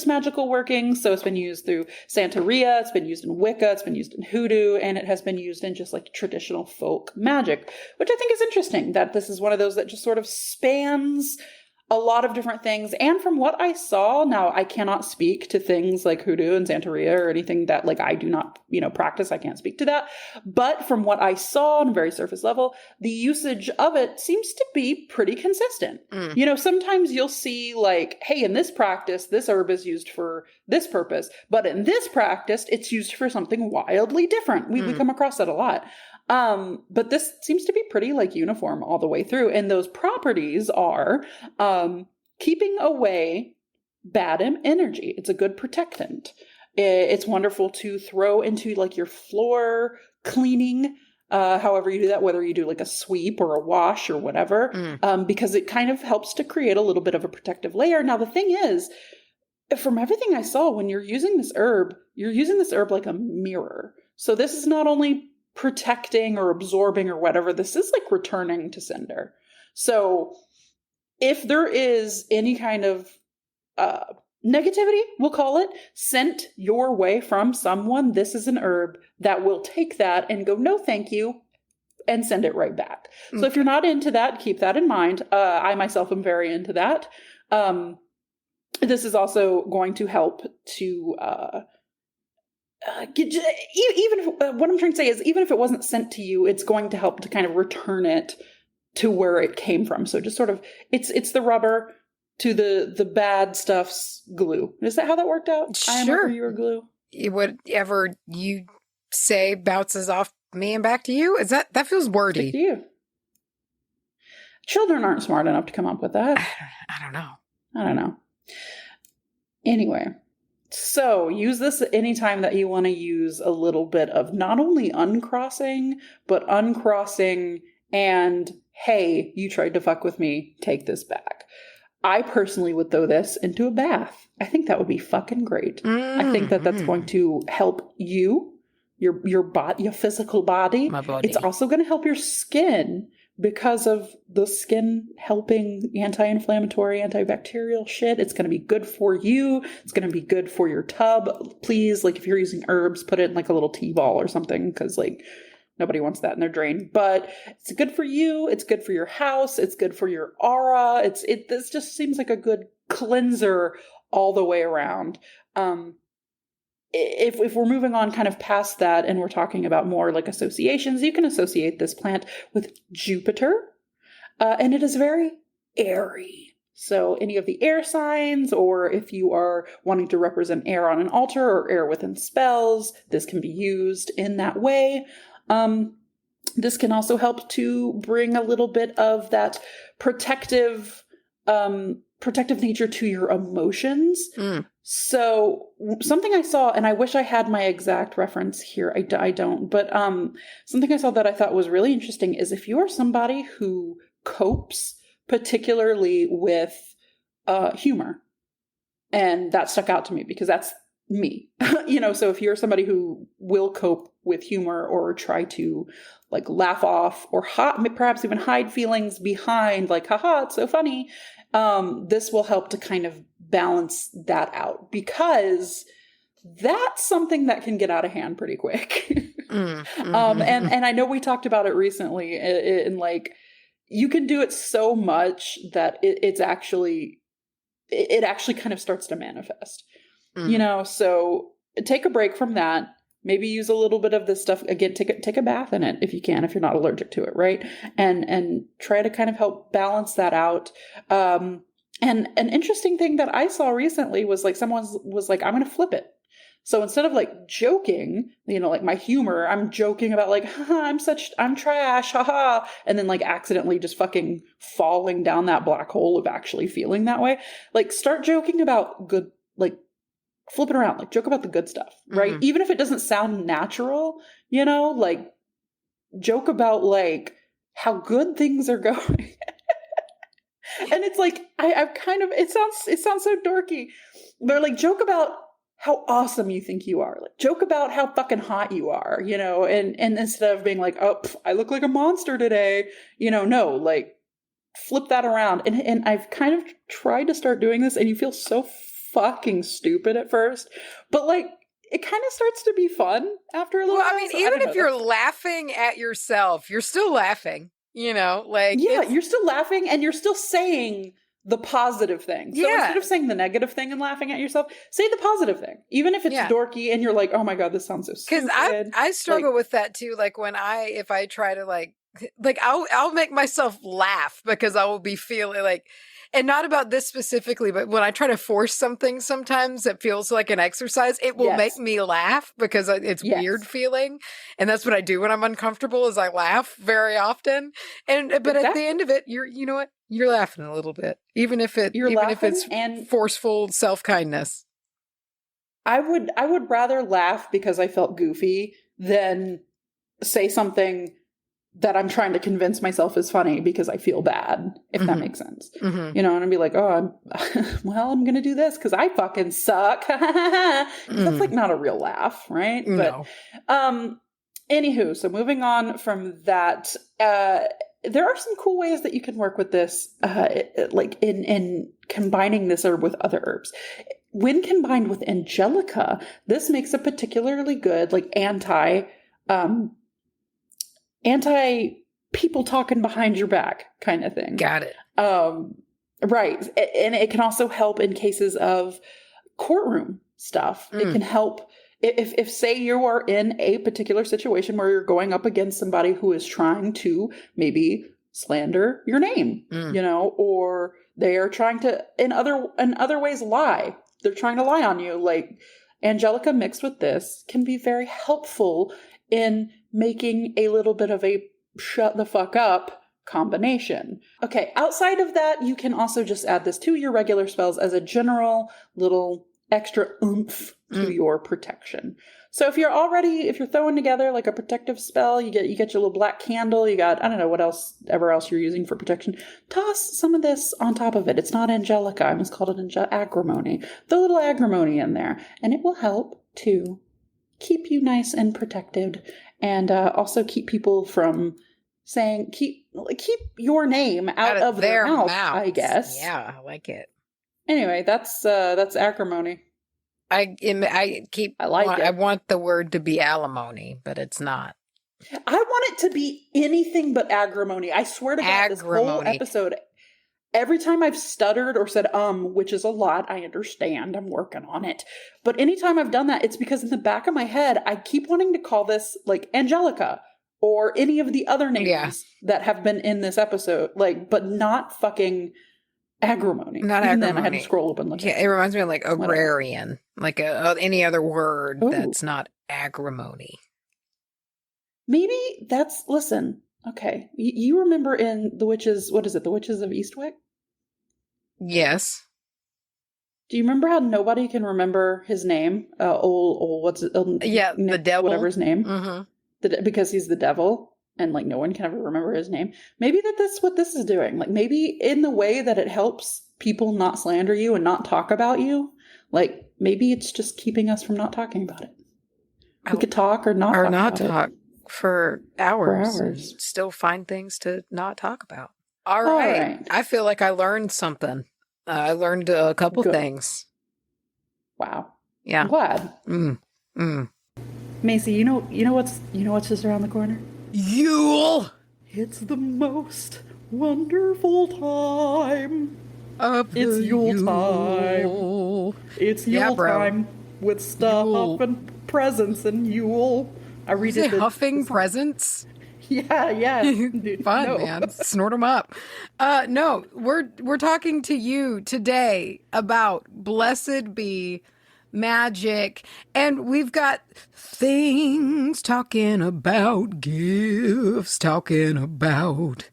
magical workings. So it's been used through Santeria, it's been used in Wicca, it's been used in Hoodoo, and it has been used in just like traditional folk magic, which I think is interesting that this is one of those that just sort of spans a lot of different things. And from what I saw, now I cannot speak to things like Hoodoo and Santeria or anything that like I do not, practice. I can't speak to that. But from what I saw on a very surface level, the usage of it seems to be pretty consistent. Sometimes you'll see like, hey, in this practice, this herb is used for this purpose, but in this practice, it's used for something wildly different. We come across that a lot. But this seems to be pretty like uniform all the way through. And those properties are keeping away bad energy. It's a good protectant. It's wonderful to throw into like your floor cleaning, however you do that, whether you do like a sweep or a wash or whatever, because it kind of helps to create a little bit of a protective layer. Now, the thing is, from everything I saw, when you're using this herb like a mirror. So this is not only protecting or absorbing or whatever, this is like returning to sender. So if there is any kind of negativity, we'll call it, sent your way from someone, this is an herb that will take that and go, no, thank you, and send it right back. So if you're not into that, keep that in mind. I myself am very into that. This is also going to help to what I'm trying to say is, even if it wasn't sent to you, it's going to help to kind of return it to where it came from. So just sort of, it's the rubber to the bad stuff's glue. Is that how that worked out? Sure. I am rubber, you are glue. Whatever you say bounces off me and back to you. That feels wordy. To you. Children aren't smart enough to come up with that. I don't know. Anyway. So use this anytime that you want to use a little bit of not only uncrossing, but uncrossing and, hey, you tried to fuck with me, take this back. I personally would throw this into a bath. I think that would be fucking great. I think that that's going to help you, your body, your physical body. My body. It's also going to help your skin because of the skin helping anti-inflammatory, antibacterial shit. It's going to be good for you. It's going to be good for your tub. Please, like if you're using herbs, put it in like a little tea ball or something, because like nobody wants that in their drain. But it's good for you. It's good for your house. It's good for your aura. This just seems like a good cleanser all the way around. If we're moving on kind of past that and we're talking about more like associations, you can associate this plant with Jupiter, and it is very airy. So any of the air signs, or if you are wanting to represent air on an altar or air within spells, this can be used in that way. This can also help to bring a little bit of that protective nature to your emotions. So something I saw, and I wish I had my exact reference here. I don't, but something I saw that I thought was really interesting is if you are somebody who copes particularly with humor, and that stuck out to me because that's me. So if you're somebody who will cope with humor or try to like laugh off or perhaps even hide feelings behind like, haha, it's so funny. This will help to kind of balance that out, because that's something that can get out of hand pretty quick. And I know we talked about it recently in like, you can do it so much that it actually kind of starts to manifest, so take a break from that. Maybe use a little bit of this stuff again. Take a bath in it if you can, if you're not allergic to it, right? And try to kind of help balance that out. And an interesting thing that I saw recently was like someone was like, I'm going to flip it. So instead of like joking, like my humor, I'm joking about like, I'm trash, haha, and then like accidentally just fucking falling down that black hole of actually feeling that way. Like start joking about good, like flip it around, like joke about the good stuff, right? Even if it doesn't sound natural, you know, like joke about like how good things are going. And it's like, I've kind of, it sounds so dorky, but like joke about how awesome you think you are. Like joke about how fucking hot you are, you know, and instead of being like, oh, I look like a monster today, you know, no, like flip that around. And I've kind of tried to start doing this, and you feel so fucking stupid at first, but like it kind of starts to be fun after a little while. I mean, even if you're laughing at yourself, you're still laughing, you know, like. Yeah, you're still laughing and you're still saying the positive thing. So instead of saying the negative thing and laughing at yourself, say the positive thing. Even if it's dorky and you're like, oh my God, this sounds so stupid. Because I struggle with that too. Like if I try to like I'll make myself laugh because I will be feeling like, and not about this specifically, but when I try to force something, sometimes it feels like an exercise. It will make me laugh because it's weird feeling. And that's what I do when I'm uncomfortable is I laugh very often. But at the end of it, you know what? You're laughing a little bit, even if it's forceful self-kindness. I would rather laugh because I felt goofy than say something that I'm trying to convince myself is funny because I feel bad, if that makes sense. You know, and I'd be like, oh, I'm going to do this because I fucking suck. That's like not a real laugh, right? No. But anywho, so moving on from that, there are some cool ways that you can work with this, like in combining this or with other herbs. When combined with angelica, this makes a particularly good, like anti people talking behind your back kind of thing. Got it. Right. And it can also help in cases of courtroom stuff. It can help if say you are in a particular situation where you're going up against somebody who is trying to maybe slander your name, you know, or they are trying to in other ways lie. They're trying to lie on you. Like angelica mixed with this can be very helpful in making a little bit of a shut the fuck up combination. Okay, outside of that, you can also just add this to your regular spells as a general little extra oomph to your protection. So if you're throwing together like a protective spell, you get your little black candle, you got, I don't know what else you're using for protection. Toss some of this on top of it. It's not angelica. I almost called it agrimony. Throw a little agrimony in there, and it will help to keep you nice and protected, and also keep people from saying, keep your name out of their mouth, I guess. Yeah, I like it. Anyway, that's acrimony. I want the word to be alimony, but it's not. I want it to be anything but agrimony. I swear to God, this whole episode, every time I've stuttered or said which is a lot, I understand, I'm working on it. But anytime I've done that, it's because in the back of my head, I keep wanting to call this like Angelica or any of the other names that have been in this episode, like, but not fucking agrimony. Not Even agrimony. Then I had to scroll up and look. Yeah, it reminds me of like agrarian, like any other word that's not agrimony. Maybe listen. Okay. You remember in The Witches, what is it? The Witches of Eastwick? Yes. Do you remember how nobody can remember his name? What's it? The devil. Whatever his name. Because he's the devil and like no one can ever remember his name. Maybe that's what this is doing. Like maybe in the way that it helps people not slander you and not talk about you, like maybe it's just keeping us from not talking about it. We could talk or not talk. For hours. Still find things to not talk about. All right. I feel like I learned something. I learned a couple things. Wow. Yeah. I'm glad. Macy, you know what's just around the corner? Yule. It's the most wonderful time. It's Yule time. It's Yule time with stuff and presents and Yule. I read it. Huffing presents? Yeah. Dude, fun, man. Snort them up. No, we're talking to you today about Blessed Be Magick, and we've got things talking about gifts, talking about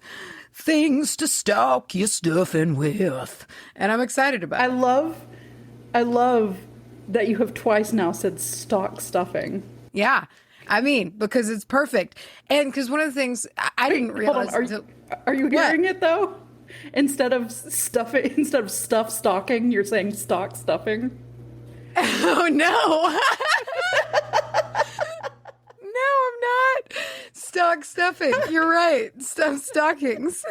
things to stock your stuffing with, and I'm excited about it. I love that you have twice now said stock stuffing. Yeah. I mean, because it's perfect. And because one of the things I didn't realize. Hold on. Are you hearing it though? Instead of stuff stocking, you're saying stock stuffing. Oh no. No, I'm not. Stock stuffing. You're right. Stuff stockings.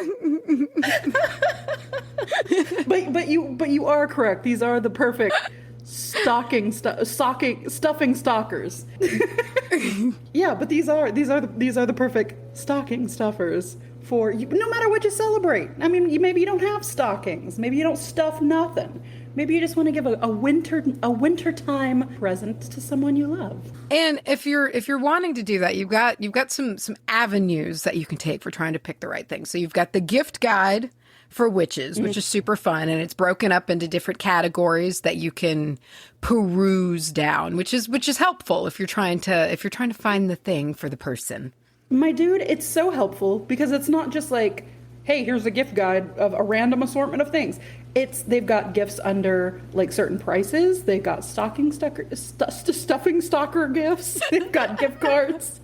but you are correct. These are the perfect stuffing stalkers. Yeah, but these are the perfect stocking stuffers for you, no matter what you celebrate. I mean, maybe you don't have stockings. Maybe you don't stuff nothing. Maybe you just want to give a wintertime present to someone you love. And if you're wanting to do that, you've got some avenues that you can take for trying to pick the right thing. So you've got the gift guide for witches, which is super fun, and it's broken up into different categories that you can peruse down, which is helpful if you're trying to find the thing for the person. My dude, it's so helpful because it's not just like, hey, here's a gift guide of a random assortment of things. They've got gifts under like certain prices. They've got stuffing stalker gifts. They've got gift cards,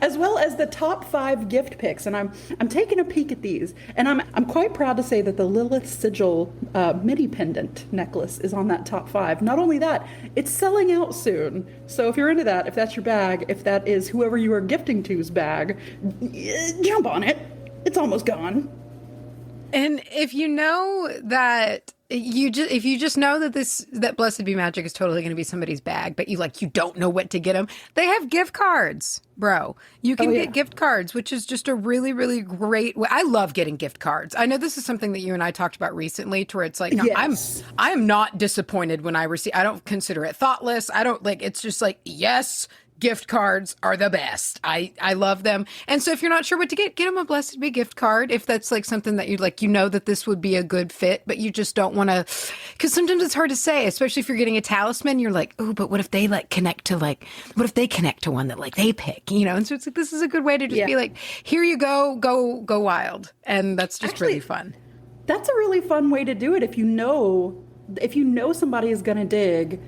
as well as the top 5 gift picks. And I'm taking a peek at these, and I'm quite proud to say that the Lilith Sigil midi pendant necklace is on that top 5. Not only that, it's selling out soon. So if you're into that, if that's your bag, if that is whoever you are gifting to's bag, jump on it. It's almost gone. And if you know that if you just know that Blessed Be Magick is totally going to be somebody's bag, but you don't know what to get them, they have gift cards, bro. You can get gift cards, which is just a really, really great way. I love getting gift cards. I know this is something that you and I talked about recently, to where it's like, yes. I'm not disappointed when I receive. I don't consider it thoughtless. I don't it's just like, yes. Gift cards are the best. I love them. And so if you're not sure what to get them a Blessed Be gift card. If that's like something that you'd like, that this would be a good fit, but you just don't want to, because sometimes it's hard to say, especially if you're getting a talisman, you're like, oh, but what if they connect to one that they pick, And so it's like, this is a good way to just be like, here you go wild. And that's just really fun. That's a really fun way to do it. If you know somebody is going to dig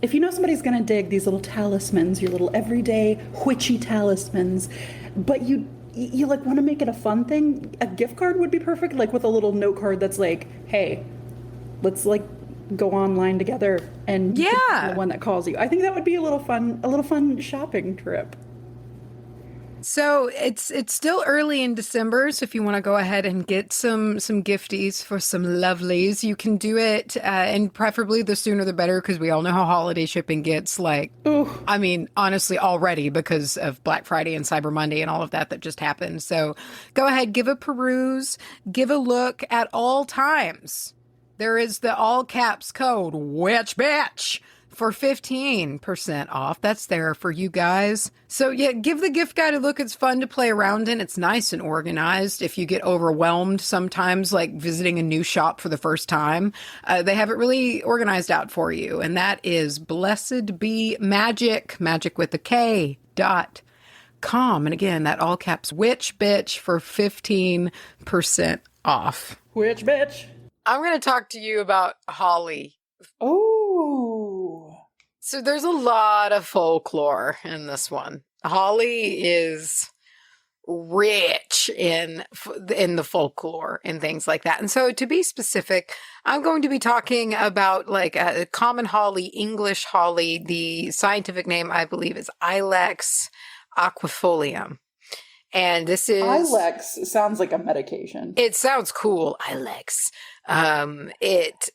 if you know somebody's going to dig these little talismans, your little everyday witchy talismans, but you want to make it a fun thing, a gift card would be perfect, with a little note card that's like, hey, let's go online together and the one that calls you. I think that would be a little fun shopping trip. So it's still early in December, so if you want to go ahead and get some gifties for some lovelies, you can do it, and preferably the sooner the better, because we all know how holiday shipping gets. I mean, honestly, already because of Black Friday and Cyber Monday and all of that just happened. So go ahead, give a peruse, give a look at all times. There is the all caps code witch bitch for 15% off. That's there for you guys. So yeah, give the gift guide a look. It's fun to play around in. It's nice and organized. If you get overwhelmed sometimes, visiting a new shop for the first time, they have it really organized out for you. And that is Blessed Be Magick, magic with a K.com. And again, that all caps witch bitch for 15% off. Witch bitch. I'm going to talk to you about Holly. Oh. So there's a lot of folklore in this one. Holly is rich in the folklore and things like that. And so to be specific, I'm going to be talking about a common holly, English holly. The scientific name, I believe, is Ilex aquifolium. And this is... Ilex sounds like a medication. It sounds cool, Ilex. It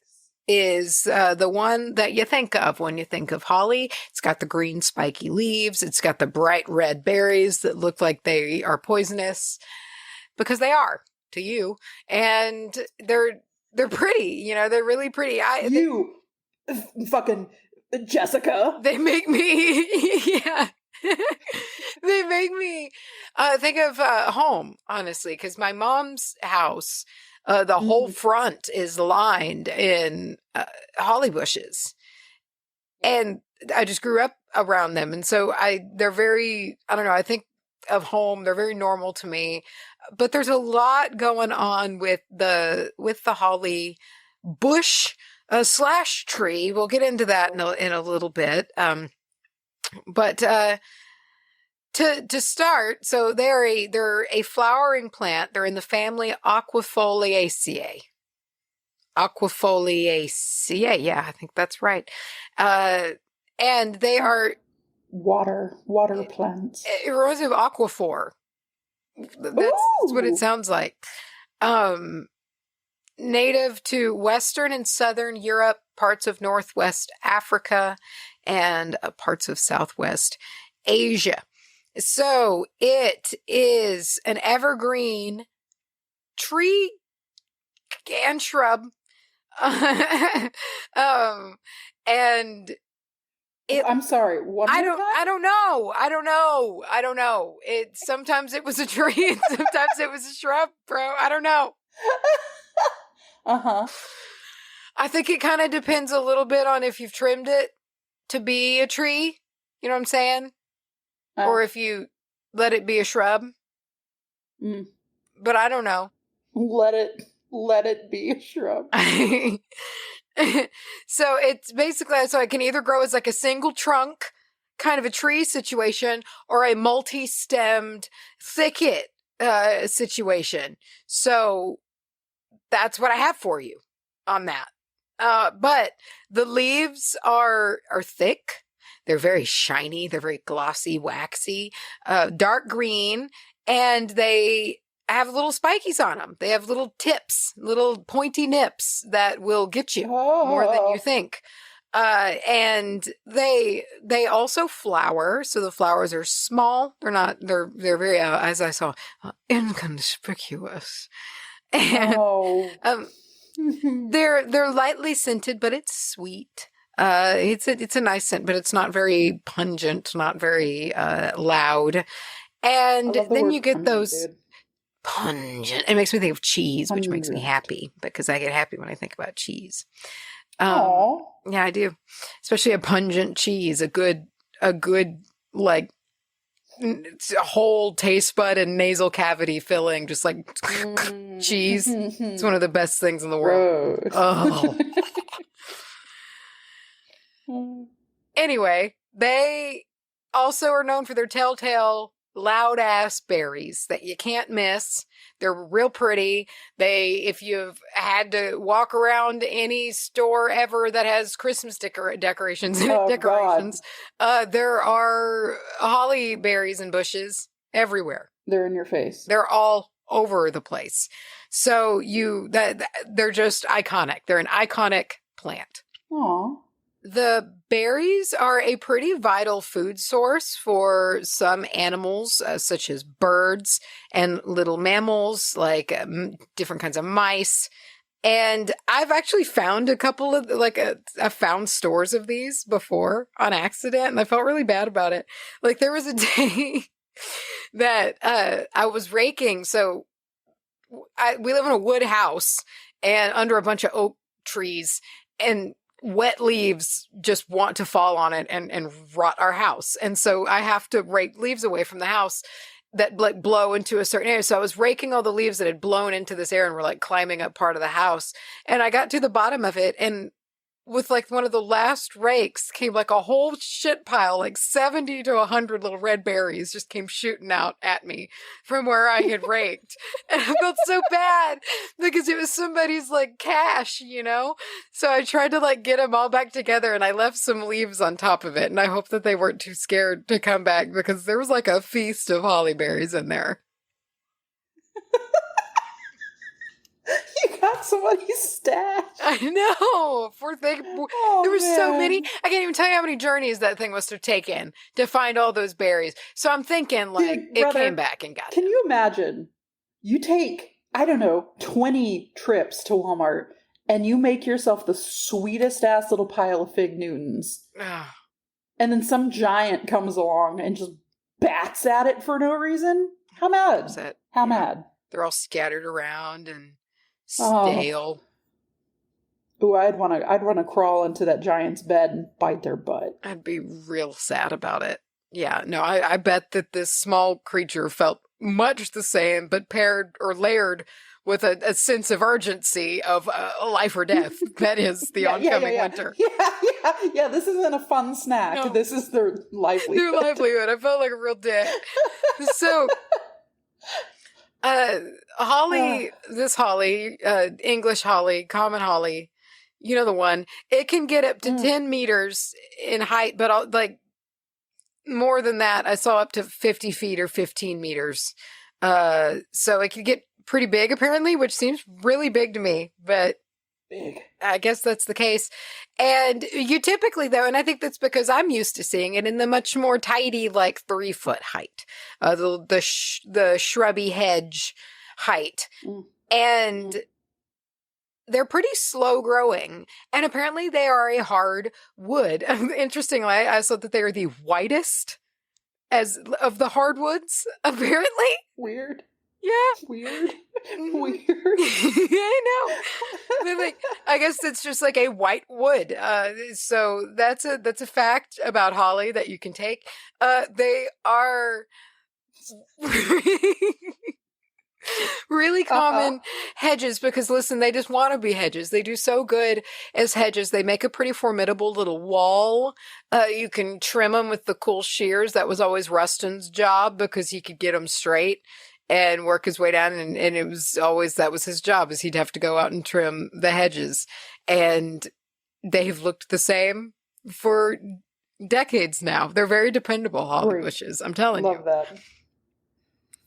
is the one that you think of when you think of holly. It's got the green spiky leaves. It's got the bright red berries that look like they are poisonous, because they are to you. And they're pretty, they're really pretty. Fucking Jessica. They make me, yeah. They make me think of home, honestly, because my mom's house, the whole front is lined in holly bushes. And I just grew up around them. And so they're very, I don't know, I think of home, they're very normal to me. But there's a lot going on with the holly bush slash tree. We'll get into that in a little bit. But to start, so they're a flowering plant. They're in the family Aquifoliaceae. Aquifoliaceae, yeah, I think that's right. And they are water plants. It reminds me of Aquaphor. That's what it sounds like. Native to Western and Southern Europe, parts of Northwest Africa, and parts of Southwest Asia. So it is an evergreen tree and shrub. And I'm sorry. I don't know. Sometimes it was a tree and sometimes it was a shrub, bro. I don't know. Uh-huh. I think it kind of depends a little bit on if you've trimmed it to be a tree. You know what I'm saying? Or if you let it be a shrub. Mm. But I don't know. Let it be a shrub. So it's basically, so it can either grow as like a single trunk, kind of a tree situation, or a multi-stemmed thicket situation. So that's what I have for you on that. But the leaves are thick. They're very shiny. They're very glossy, waxy, dark green, and they have little spikies on them. They have little tips, little pointy nips that will get you more than you think. And they also flower. So the flowers are small. They're very, as I saw, inconspicuous. And, they're lightly scented, but it's sweet. It's a nice scent, but it's not very pungent, not very, loud. And then you get those pungent. It makes me think of cheese, which makes me happy because I get happy when I think about cheese. Yeah, I do. Especially a pungent cheese, a good like a whole taste bud and nasal cavity filling, just like cheese. It's one of the best things in the world. Oh. Anyway, they also are known for their telltale loud ass berries that you can't miss. They're real pretty. If you've had to walk around any store ever that has Christmas decorations, there are holly berries and bushes everywhere. They're in your face. They're all over the place. So they're just iconic. They're an iconic plant. Aw. The berries are a pretty vital food source for some animals, such as birds and little mammals, like different kinds of mice. And I've actually found a couple of, I found stores of these before on accident, and I felt really bad about it. Like, there was a day that I was raking. So we live in a wood house and under a bunch of oak trees, and wet leaves just want to fall on it and rot our house. And so I have to rake leaves away from the house that like blow into a certain area. So I was raking all the leaves that had blown into this area and were like climbing up part of the house. And I got to the bottom of it, and with like one of the last rakes came like a whole shit pile, like 70 to 100 little red berries just came shooting out at me from where I had raked. And I felt so bad because it was somebody's like cash, you know? So I tried to like get them all back together, and I left some leaves on top of it. And I hope that they weren't too scared to come back because there was like a feast of holly berries in there. You got somebody's stash. I know. Poor thing. There were so many. I can't even tell you how many journeys that thing must have taken to find all those berries. So I'm thinking, like, it came back and got it. Can you imagine? You take, I don't know, 20 trips to Walmart, and you make yourself the sweetest ass little pile of Fig Newtons. And then some giant comes along and just bats at it for no reason? How mad? How mad? They're all scattered around and stale. Ooh, I'd want to crawl into that giant's bed and bite their butt. I'd be real sad about it. Yeah, no, I bet that this small creature felt much the same, but paired or layered with a sense of urgency of life or death. That is the oncoming winter. Yeah. This isn't a fun snack. No. This is their livelihood. Their livelihood. I felt like a real dick. So, holly, this holly, English holly, common holly, you know the one, it can get up to 10 meters in height, but like more than that, I saw up to 50 feet or 15 meters. So it could get pretty big apparently, which seems really big to me, but big. I guess that's the case. And you typically, though, and I think that's because I'm used to seeing it in the much more tidy, like 3-foot height, the shrubby hedge height. And they're pretty slow growing. And apparently they are a hard wood. Interestingly, I saw that they are the whitest of the hardwoods, apparently. Weird. Yeah. Weird. I know. They're like, I guess it's just like a white wood. So that's a fact about holly that you can take. They are really common hedges because, listen, they just want to be hedges. They do so good as hedges. They make a pretty formidable little wall. You can trim them with the cool shears. That was always Rustin's job because he could get them straight and work his way down. And it was always, that was his job, is he'd have to go out and trim the hedges. And they've looked the same for decades now. They're very dependable holly bushes. I'm telling you. Love that.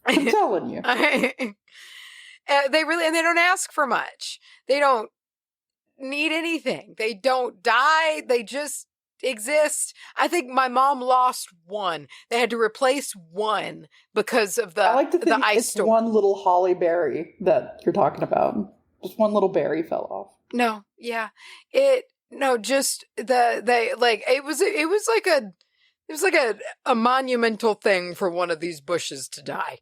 I'm telling you. They really, and they don't ask for much. They don't need anything. They don't die. They just exist. I think my mom lost one. They had to replace one because of I like to think ice it's storm. One little holly berry that you're talking about. Just one little berry fell off. No, yeah. Just it was like a monumental thing for one of these bushes to die.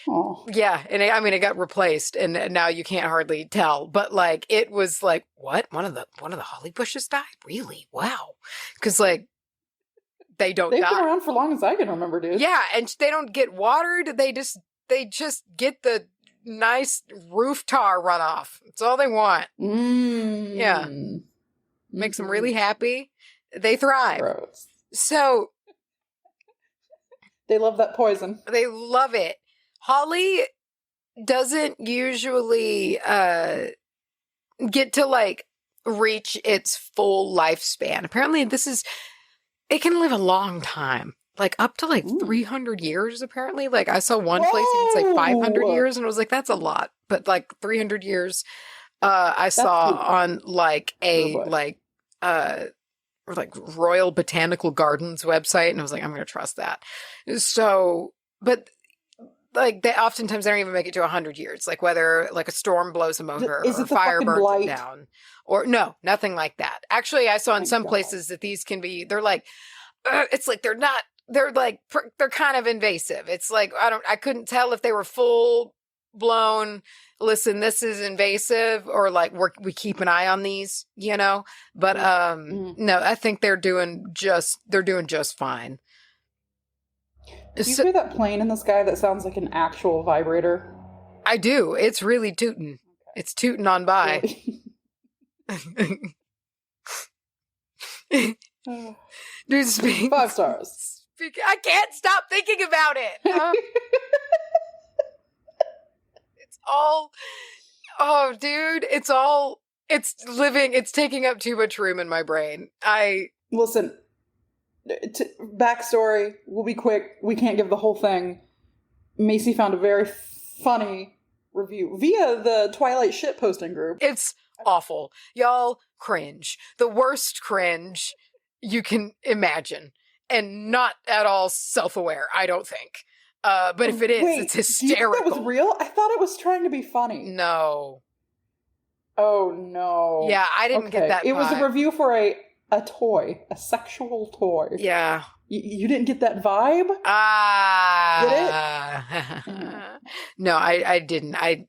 Oh. Yeah, and it got replaced, and now you can't hardly tell. But like, it was like, what? One of the holly bushes died? Really? Wow. Because like, they've been around for long as I can remember, dude. Yeah, and they don't get watered. They just get the nice roof tar runoff. That's all they want. Yeah, makes them really happy. They thrive. Gross. So they love that poison. They love it. Holly doesn't usually get to like reach its full lifespan. Apparently it can live a long time, like up to like 300 years apparently. Like I saw one place it's like 500 years and I was like, that's a lot. But like 300 years I saw on like Royal Botanical Gardens website, and I was like, I'm going to trust that. So, but like they oftentimes don't even make it to 100 years, like whether like a storm blows them over or fire burns them down, or no, nothing like that. Actually, I saw in some places that these can be, they're like, it's like they're kind of invasive. It's like, I couldn't tell if they were full blown, listen, this is invasive, or like we keep an eye on these, you know, but no, I think they're doing just fine. Do you hear that plane in the sky that sounds like an actual vibrator? I do. It's really tooting. Okay. It's tooting on by. Dude, 5 stars. I can't stop thinking about it. It's all, oh, dude, it's taking up too much room in my brain. Listen. Backstory, we'll be quick. We can't give the whole thing. Macy found a very funny review via the Twilight shitposting group. It's awful. Y'all cringe. The worst cringe you can imagine. And not at all self-aware, I don't think. But if it is, it's hysterical. Do you think that was real? I thought it was trying to be funny. No. Oh, no. Yeah, I didn't get that It was a review for a toy, a sexual toy. Yeah. You didn't get that vibe? Did it? No, I didn't. I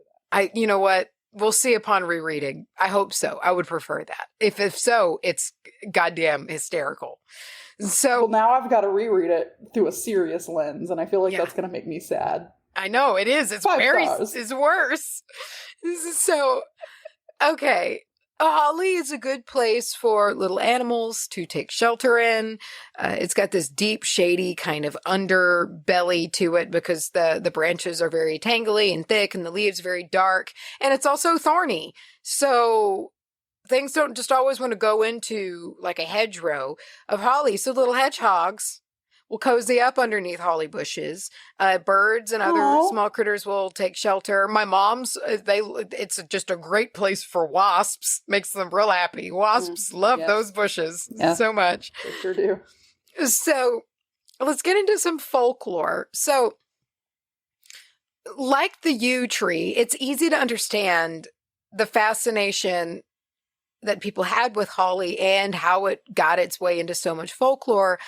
you know what? We'll see upon rereading. I hope so. I would prefer that. If so, it's goddamn hysterical. So now I've got to reread it through a serious lens, and I feel like that's going to make me sad. I know, it is. It's 5 very, stars. it's worse. This is so, okay. Holly is a good place for little animals to take shelter in. It's got this deep, shady kind of underbelly to it because the branches are very tangly and thick and the leaves very dark. And it's also thorny. So things don't just always want to go into like a hedgerow of holly. So little hedgehogs will cozy up underneath holly bushes. Birds and other small critters will take shelter. My mom's, it's just a great place for wasps. Makes them real happy. Wasps love those bushes so much. They sure do. So let's get into some folklore. So like the yew tree, it's easy to understand the fascination that people had with holly and how it got its way into so much folklore,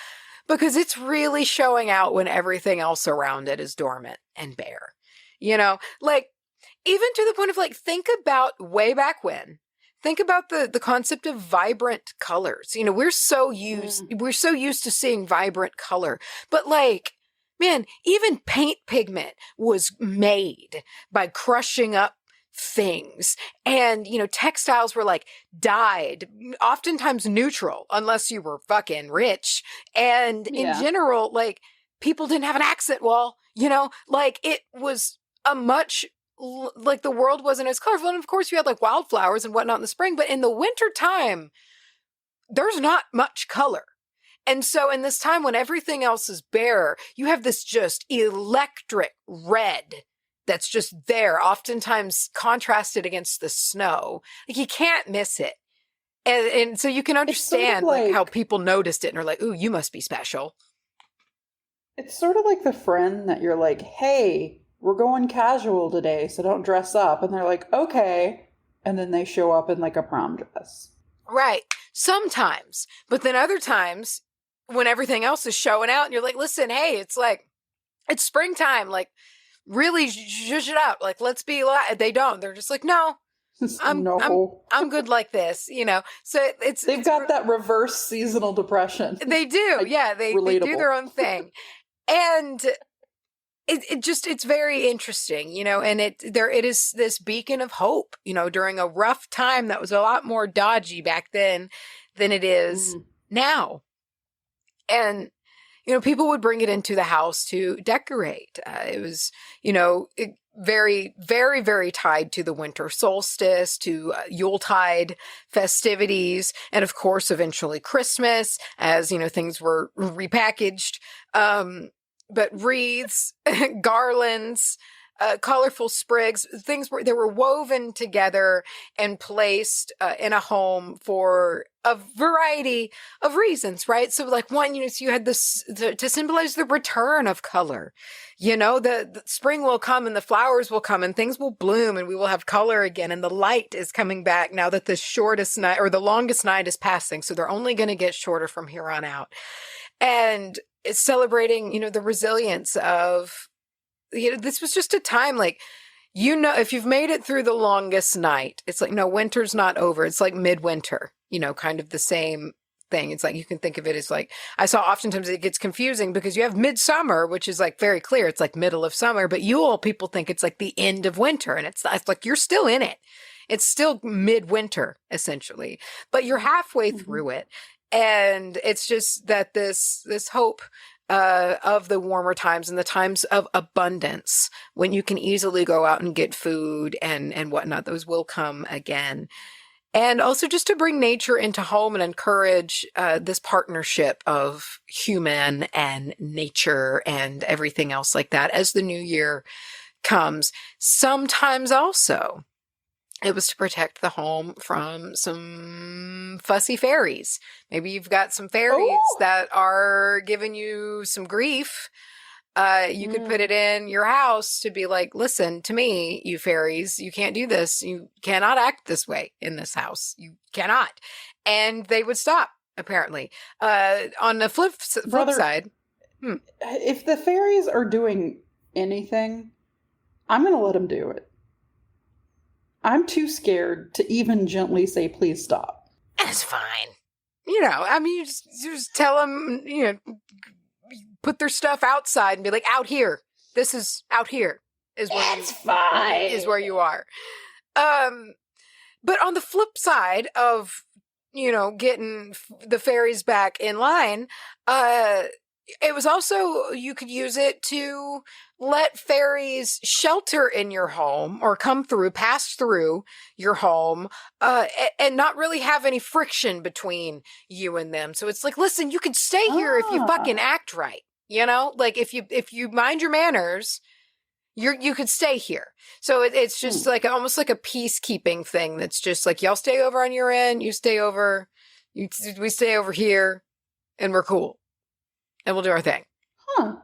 because it's really showing out when everything else around it is dormant and bare. You know, like even to the point of like, think about way back when. Think about the concept of vibrant colors. You know, we're so used to seeing vibrant color, but like, man, even paint pigment was made by crushing up things. And, you know, textiles were like dyed, oftentimes neutral, unless you were fucking rich. And in general, like people didn't have an accent wall, you know, like it was a much, like the world wasn't as colorful. And of course you had like wildflowers and whatnot in the spring, but in the winter time, there's not much color. And so in this time when everything else is bare, you have this just electric red that's just there, oftentimes contrasted against the snow. Like you can't miss it. And so you can understand sort of like how people noticed it and are like, ooh, you must be special. It's sort of like the friend that you're like, hey, we're going casual today, so don't dress up. And they're like, okay. And then they show up in like a prom dress. Right. Sometimes. But then other times when everything else is showing out and you're like, listen, hey, it's like, it's springtime. Like, really zhuzh it out. Like, let's be they don't. They're just like, no, I'm good like this, you know? So they've got that reverse seasonal depression. They do. Like, yeah. They do their own thing. And it's very interesting, you know, and it is this beacon of hope, you know, during a rough time that was a lot more dodgy back then than it is now. And you know, people would bring it into the house to decorate. It was, you know, very, very, very tied to the winter solstice, to Yuletide festivities, and of course, eventually Christmas, as, you know, things were repackaged. But wreaths, garlands, colorful sprigs, things they were woven together and placed in a home for a variety of reasons, right? So like one, you know, so you had this to symbolize the return of color. You know, the spring will come and the flowers will come and things will bloom and we will have color again. And the light is coming back now that the shortest night or the longest night is passing. So they're only going to get shorter from here on out. And it's celebrating, you know, the resilience of, you know, this was just a time like, you know, if you've made it through the longest night, it's like, no, winter's not over. It's like midwinter, you know, kind of the same thing. It's like, you can think of it as like, I saw oftentimes it gets confusing because you have midsummer, which is like very clear. It's like middle of summer, but Yule people think it's like the end of winter. And it's like, you're still in it. It's still midwinter essentially, but you're halfway through it. And it's just that this hope of the warmer times and the times of abundance when you can easily go out and get food and whatnot, those will come again. And also just to bring nature into home and encourage this partnership of human and nature and everything else like that as the new year comes. Sometimes also it was to protect the home from some fussy fairies. Maybe you've got some fairies that are giving you some grief. You could put it in your house to be like, listen to me, you fairies, you can't do this. You cannot act this way in this house. You cannot. And they would stop, apparently. On the flip side. If the fairies are doing anything, I'm going to let them do it. I'm too scared to even gently say, please stop. That's fine. You know, I mean, you just tell them, you know, put their stuff outside and be like, out here. This is out here. It's fine. Is where you are. But on the flip side of, getting the fairies back in line, it was also, you could use it to let fairies shelter in your home or pass through your home, and not really have any friction between you and them. So it's like, listen, you can stay here if you fucking act right. Like if you mind your manners, you could stay here. So it's just like almost like a peacekeeping thing. That's just like, y'all stay over on your end, you stay over, we stay over here, and we're cool, and we'll do our thing. Huh.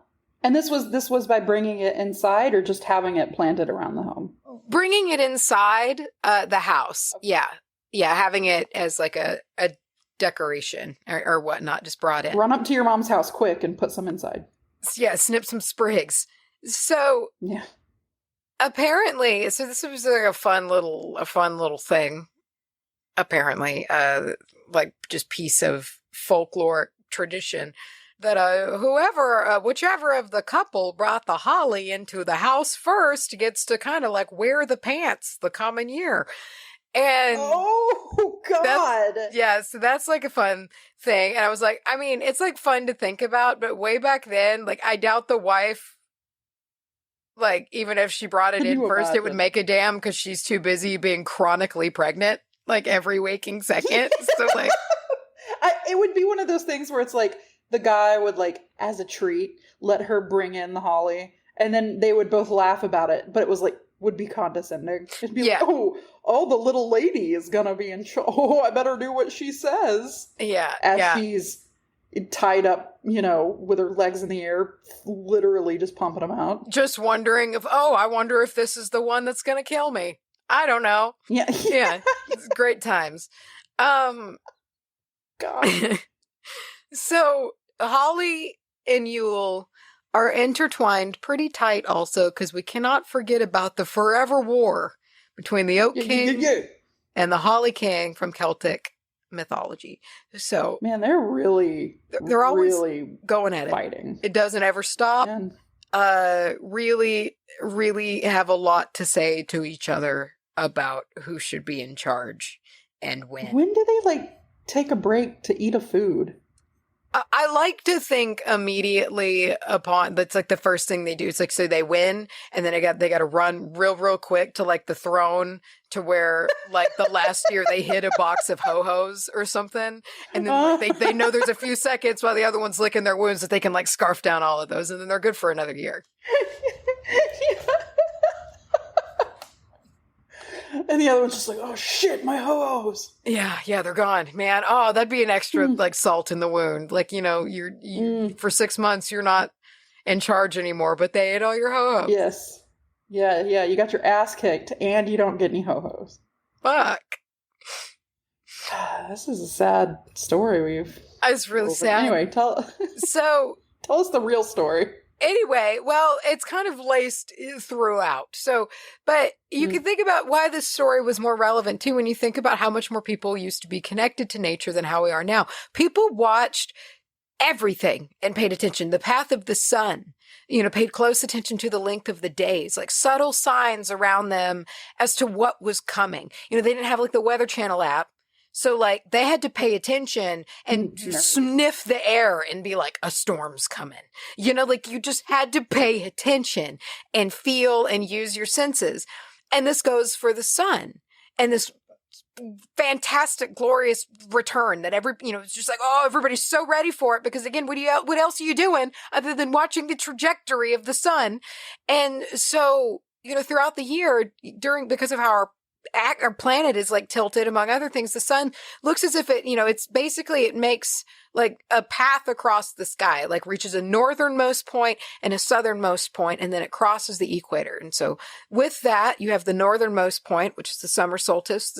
And this was by bringing it inside, or just having it planted around the home? Bringing it inside the house. Yeah, having it as like a decoration or whatnot, just brought in. Run up to your mom's house quick and put some inside. Yeah, snip some sprigs. So yeah, apparently, so this was like a fun little thing. Apparently, like just piece of folklore tradition that whichever of the couple brought the holly into the house first gets to kind of like wear the pants the common year. And oh God, so that's like a fun thing. And I was like, I mean, it's like fun to think about, but way back then, like I doubt the wife, like even if she brought it in first, it would make a damn, because she's too busy being chronically pregnant, like every waking second. So like, it would be one of those things where it's like the guy would, like, as a treat, let her bring in the holly, and then they would both laugh about it, but it was like, would be condescending. It'd be like, oh, the little lady is gonna be in charge. Oh, I better do what she says. Yeah. As she's tied up, with her legs in the air, literally just pumping them out. Just wondering I wonder if this is the one that's gonna kill me. I don't know. Yeah. Yeah. It's great times. God. So Holly and Yule are intertwined pretty tight also, because we cannot forget about the forever war between the Oak King and the Holly King from Celtic mythology. So man, they're always really going at fighting. It doesn't ever stop. Really, really have a lot to say to each other about who should be in charge and when. When do they take a break to eat a food? I like to think immediately upon, that's like the first thing they do. It's like, so they win, and then they got to run real quick to like the throne, to where like the last year they hid a box of ho-hos or something. And then like, they know there's a few seconds while the other one's licking their wounds that they can like scarf down all of those, and then they're good for another year. And the other one's just like, oh shit, my ho-hos. Yeah, they're gone, man. Oh, that'd be an extra like salt in the wound. Like, you for 6 months you're not in charge anymore, but they ate all your ho-hos. Yes. Yeah, you got your ass kicked and you don't get any ho-hos. Fuck. This is a sad story It's really sad. Anyway, tell us the real story. Anyway, well, it's kind of laced throughout. So, but you can think about why this story was more relevant too when you think about how much more people used to be connected to nature than how we are now. People watched everything and paid attention. The path of the sun, paid close attention to the length of the days, like subtle signs around them as to what was coming. They didn't have like the Weather Channel app. So like they had to pay attention and sniff the air and be like, a storm's coming. Like you just had to pay attention and feel and use your senses. And this goes for the sun and this fantastic, glorious return that it's just like, oh, everybody's so ready for it, because again, what else are you doing other than watching the trajectory of the sun? And so, throughout the year because of how our planet is like tilted, among other things, the sun looks as if it makes like a path across the sky, like reaches a northernmost point and a southernmost point, and then it crosses the equator. And so with that, you have the northernmost point, which is the summer solstice,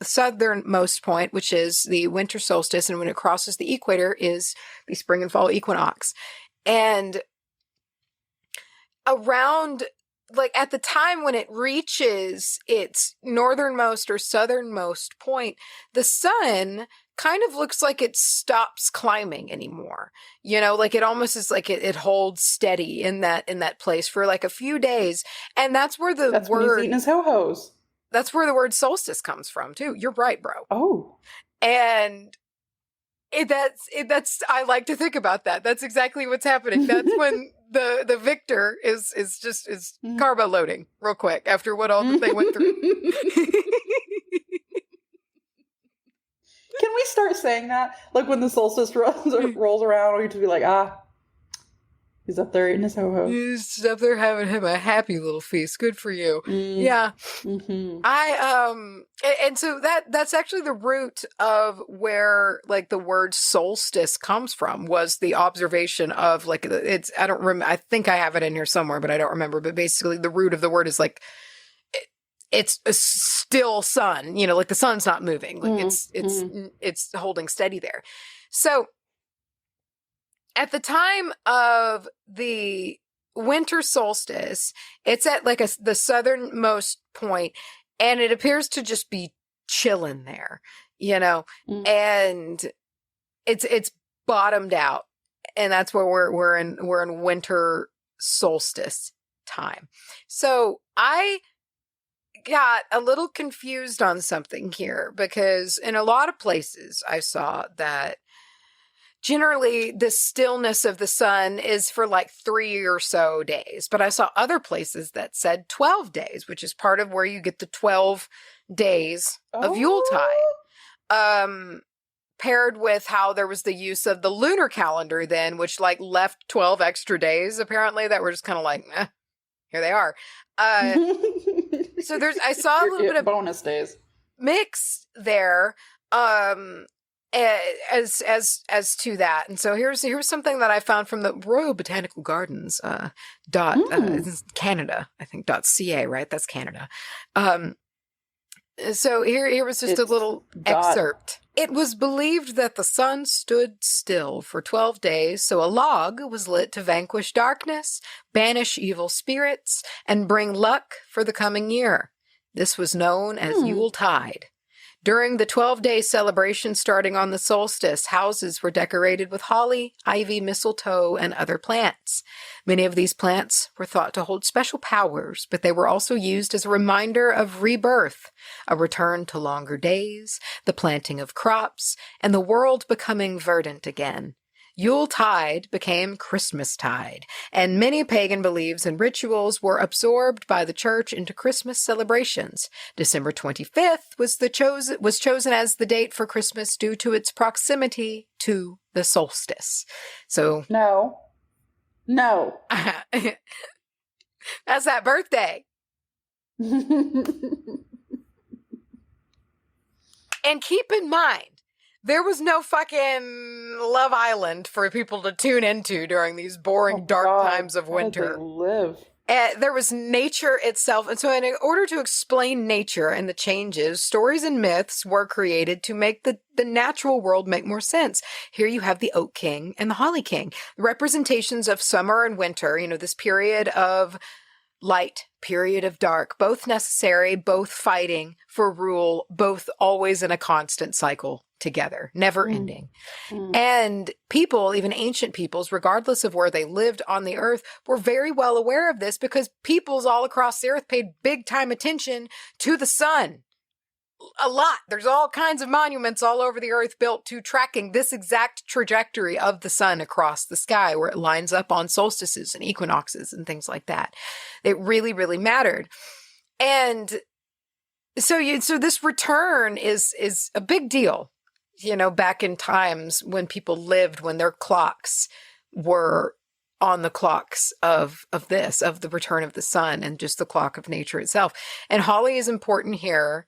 southernmost point, which is the winter solstice. And when it crosses the equator is the spring and fall equinox. And around like at the time when it reaches its northernmost or southernmost point, the sun kind of looks like it stops climbing anymore. You know, like it almost is like it holds steady in that place for like a few days. And that's where the That's word, when he's eating his ho-hos. That's where the word solstice comes from too. You're right, bro. Oh. And that's I like to think about that. That's exactly what's happening. That's when the victor is carbo loading real quick after what all that they went through. Can we start saying that? Like when the solstice rolls around, we just be like, he's up there eating his ho-ho. He's up there having him a happy little feast. Good for you. Yeah. Mm-hmm. And so that's actually the root of where like the word solstice comes from, was the observation of like, I don't remember, I think I have it in here somewhere, but I don't remember. But basically the root of the word is like, it's a still sun, you know, like the sun's not moving. Like it's holding steady there. So at the time of the winter solstice, it's at like the southernmost point, and it appears to just be chilling there, you know, and it's bottomed out, and that's where we're in winter solstice time. So I got a little confused on something here, because in a lot of places I saw that generally the stillness of the sun is for like 3 or so days, but I saw other places that said 12 days, which is part of where you get the 12 days of Yuletide. Paired with how there was the use of the lunar calendar then, which like left 12 extra days apparently that were just kind of like, here they are. So I saw a little bit of bonus days mix there, as to that. And so here's something that I found from the Royal Botanical Gardens, Canada, I think .ca, right? That's Canada. So here was just a little excerpt. It was believed that the sun stood still for 12 days, so a log was lit to vanquish darkness, banish evil spirits, and bring luck for the coming year. This was known as Yuletide. During the 12-day celebration starting on the solstice, houses were decorated with holly, ivy, mistletoe, and other plants. Many of these plants were thought to hold special powers, but they were also used as a reminder of rebirth, a return to longer days, the planting of crops, and the world becoming verdant again. Yuletide became Christmastide, and many pagan beliefs and rituals were absorbed by the church into Christmas celebrations. December 25th was chosen as the date for Christmas due to its proximity to the solstice. So No. That's that birthday. And keep in mind, there was no fucking Love Island for people to tune into during these boring, dark times of winter. Live. There was nature itself. And so in order to explain nature and the changes, stories and myths were created to make the natural world make more sense. Here you have the Oak King and the Holly King, representations of summer and winter, you know, this period of light, period of dark, both necessary, both fighting for rule, both always in a constant cycle together, never ending. And people, even ancient peoples, regardless of where they lived on the earth, were very well aware of this, because peoples all across the earth paid big time attention to the sun. A lot. There's all kinds of monuments all over the earth built to tracking this exact trajectory of the sun across the sky, where it lines up on solstices and equinoxes and things like that. It really, really mattered. And so this return is a big deal. You know, back in times when people lived, when their clocks were on the clocks of the return of the sun, and just the clock of nature itself. And Holly is important here,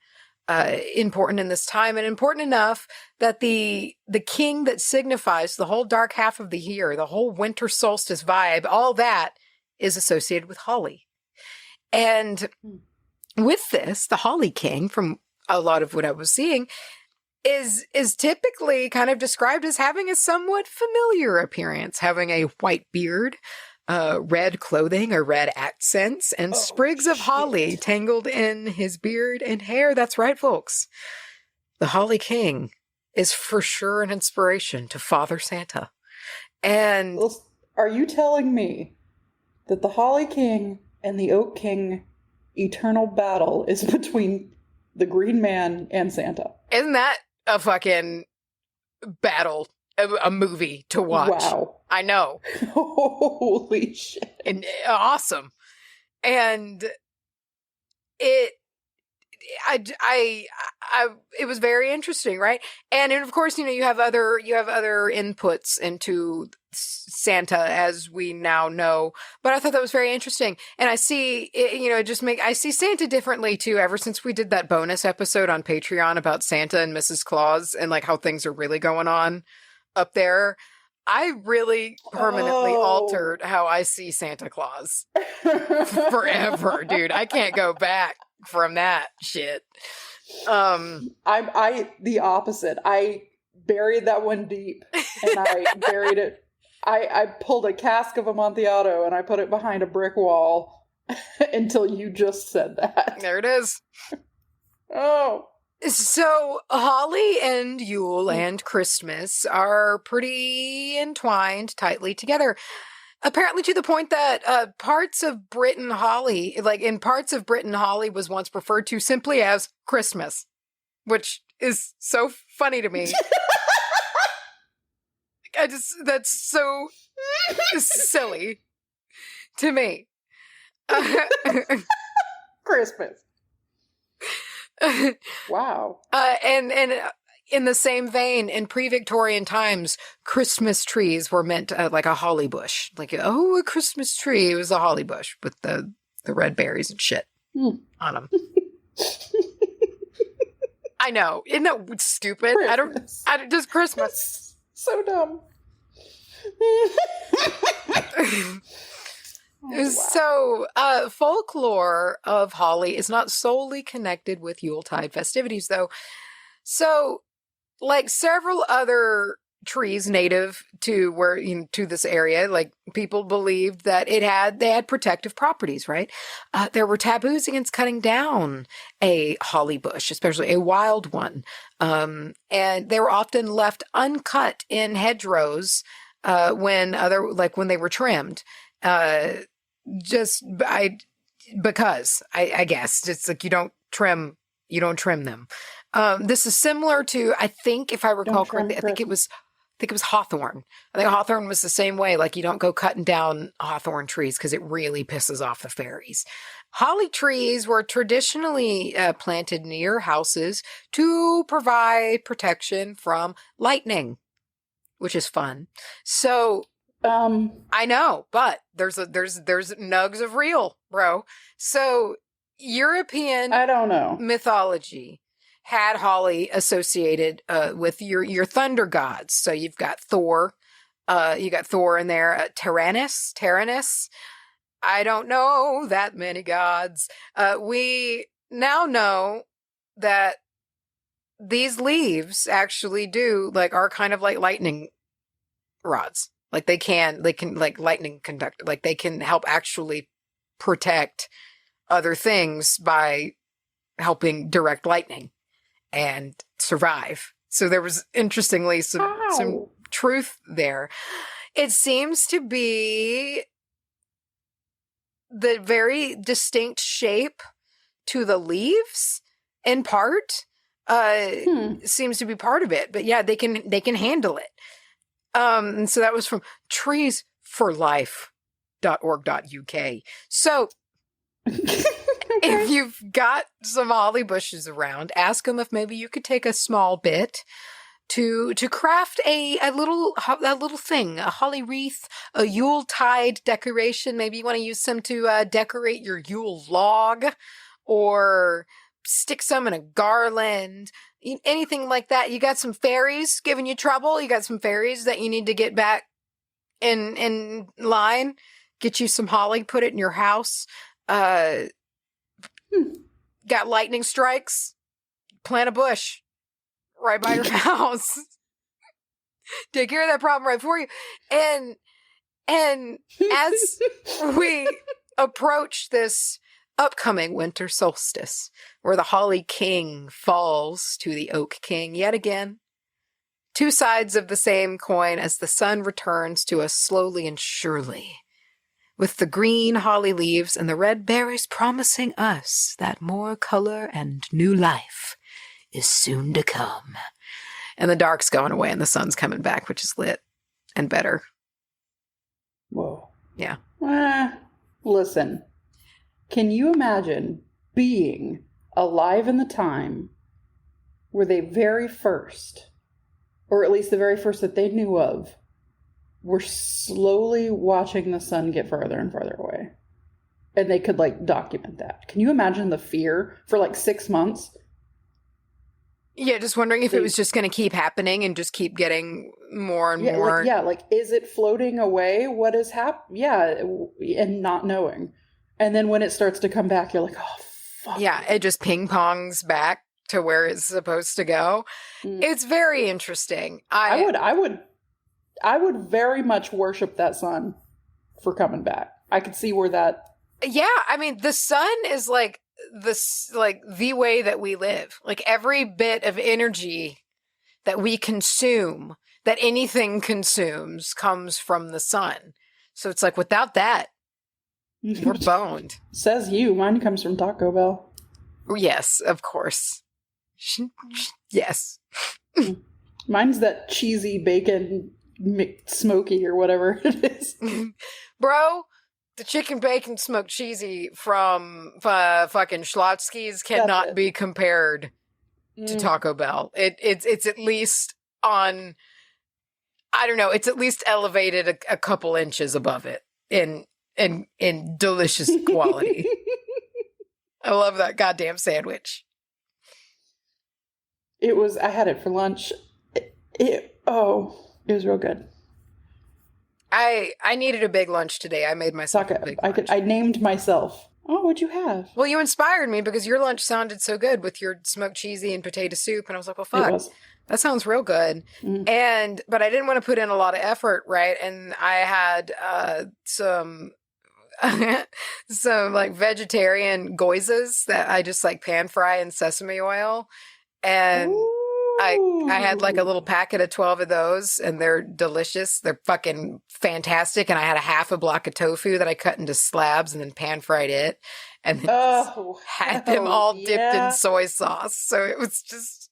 important in this time, and important enough that the king that signifies the whole dark half of the year, the whole winter solstice vibe, all that is associated with Holly. And with this, the Holly King, from a lot of what I was seeing, is typically kind of described as having a somewhat familiar appearance, having a white beard, red clothing or red accents, and sprigs of holly tangled in his beard and hair. That's right, folks. The Holly King is for sure an inspiration to Father Santa. And are you telling me that the Holly King and the Oak King eternal battle is between the Green Man and Santa? Isn't that a fucking battle, a movie to watch? Wow. I know. Holy shit. And awesome. And it was very interesting, right? And of course, you have other inputs into Santa, as we now know. But I thought that was very interesting, and I see it, I see Santa differently too. Ever since we did that bonus episode on Patreon about Santa and Mrs. Claus and like how things are really going on up there, I really permanently altered how I see Santa Claus forever, dude. I can't go back from that shit. I the opposite. I buried that one deep, and I buried it. I pulled a cask of Amontillado and I put it behind a brick wall until you just said that. There it is. Oh. So Holly and Yule and Christmas are pretty entwined tightly together. Apparently to the point that parts of Britain Holly was once referred to simply as Christmas, which is so funny to me. That's so silly to me. Christmas. Wow. And in the same vein, in pre-Victorian times, Christmas trees were meant like a holly bush. Like, a Christmas tree. It was a holly bush with the red berries and shit on them. I know. Isn't that stupid? Christmas. I don't, just Christmas. So dumb. Wow. So, folklore of Holly is not solely connected with Yuletide festivities, though. So, like several other trees native to to this area, like people believed that they had protective properties, right? There were taboos against cutting down a holly bush, especially a wild one, and they were often left uncut in hedgerows when they were trimmed. Because I guess it's like you don't trim them. This is similar to, I think, if I recall correctly, I think it was hawthorn. I think hawthorn was the same way. Like you don't go cutting down hawthorn trees because it really pisses off the fairies. Holly trees were traditionally planted near houses to provide protection from lightning, which is fun. So I know, but there's nugs of real, bro. So European I don't know. mythology had holly associated with your thunder gods. So you've got Thor, you got Thor in there, Tyrannus. I don't know that many gods. We now know that these leaves actually are kind of like lightning rods. Like they can like lightning conductor, like they can help actually protect other things by helping direct lightning and survive. So there was interestingly some truth there. It seems to be the very distinct shape to the leaves in part seems to be part of it. But yeah, they can handle it. And so that was from treesforlife.org.uk. So if you've got some holly bushes around, ask them if maybe you could take a small bit to craft a little thing, a holly wreath, a Yuletide decoration. Maybe you want to use some to decorate your Yule log, or stick some in a garland, anything like that. You got some fairies giving you trouble. You got some fairies that you need to get back in line. Get you some holly, put it in your house. Got lightning strikes, plant a bush right by your house. Take care of that problem right for you. And And as we approach this upcoming winter solstice, where the Holly King falls to the Oak King yet again, two sides of the same coin as the sun returns to us slowly and surely, with the green holly leaves and the red berries promising us that more color and new life is soon to come. And the dark's going away and the sun's coming back, which is lit and better. Whoa. Yeah. Listen, can you imagine being alive in the time where they very first, or at least the very first that they knew of, were slowly watching the sun get further and further away? And they could, like, document that. Can you imagine the fear for, like, 6 months? Yeah, just wondering if it was just going to keep happening and just keep getting more and more. Like, is it floating away? What is happening? Yeah, and not knowing. And then when it starts to come back, you're like, oh, fuck. Yeah, it just ping-pongs back to where it's supposed to go. It's very interesting. I would very much worship that sun for coming back. I could see where that... Yeah, I mean, the sun is like the way that we live. Like, every bit of energy that we consume, that anything consumes, comes from the sun. So it's like, without that, we're boned. Says you. Mine comes from Taco Bell. Yes, of course. Yes. Mine's that cheesy bacon McSmoky or whatever it is. Bro, the chicken bacon smoked cheesy from fucking Schlotsky's cannot be compared to Taco Bell. It's at least on, I don't know, it's at least elevated a couple inches above it in delicious quality. I love that goddamn sandwich. I had it for lunch. It was real good. I needed a big lunch today. I made myself a big lunch. I named myself. Oh, what'd you have? Well, you inspired me because your lunch sounded so good with your smoked cheesy and potato soup. And I was like, well, fuck, that sounds real good. But I didn't want to put in a lot of effort, right? And I had some like vegetarian goizas that I just like pan fry in sesame oil. And I had like a little packet of 12 of those, and they're delicious. They're fucking fantastic. And I had a half a block of tofu that I cut into slabs and then pan fried it. And then had them all dipped in soy sauce. So it was just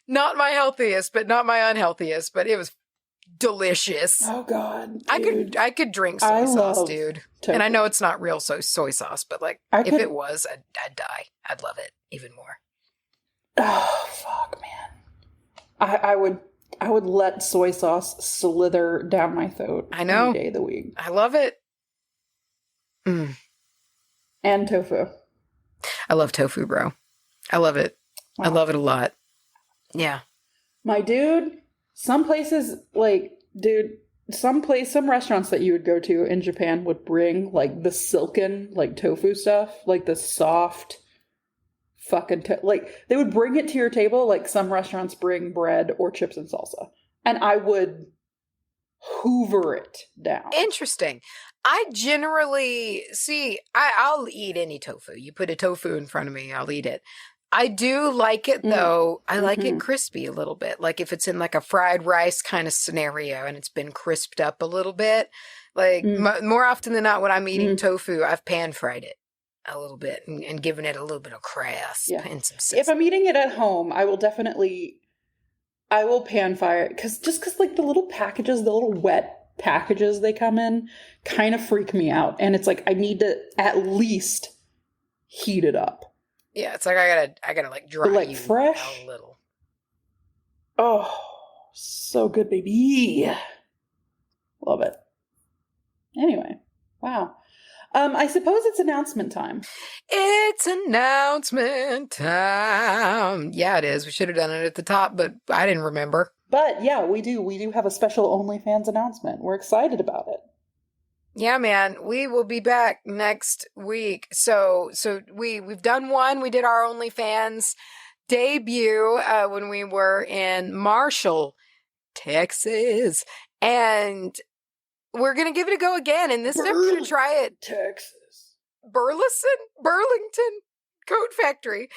not my healthiest, but not my unhealthiest, but it was delicious. Oh God. Dude. I could drink soy sauce, dude. Tofu. And I know it's not real soy sauce, but like if it was, I'd die. I'd love it even more. Oh fuck, man! I would let soy sauce slither down my throat. I know. Every day of the week. I love it. And tofu. I love tofu, bro. I love it. Wow. I love it a lot. Yeah. My dude, some restaurants that you would go to in Japan would bring like the silken like tofu stuff, like the soft fucking like they would bring it to your table like some restaurants bring bread or chips and salsa, and I would hoover it down. Interesting. I generally I'll eat any tofu. You put a tofu in front of me, I'll eat it. I do like it though. I like it crispy a little bit. Like if it's in like a fried rice kind of scenario and it's been crisped up a little bit, like more often than not when I'm eating tofu, I've pan fried it a little bit and given it a little bit of crust and some sesame. If I'm eating it at home, I will pan fry it because like the little packages, the little wet packages they come in kind of freak me out. And it's like I need to at least heat it up. Yeah, it's like I gotta like dry like you fresh out a little. Oh, so good, baby. Love it. Anyway, wow. I suppose it's announcement time. It's announcement time. Yeah, it is. We should have done it at the top, but I didn't remember. But yeah, we do. We do have a special OnlyFans announcement. We're excited about it. Yeah, man. We will be back next week. So we've done one. We did our OnlyFans debut when we were in Marshall, Texas, and we're going to give it a go again. And this time we're going to try it. Texas. Burlington Coat Factory.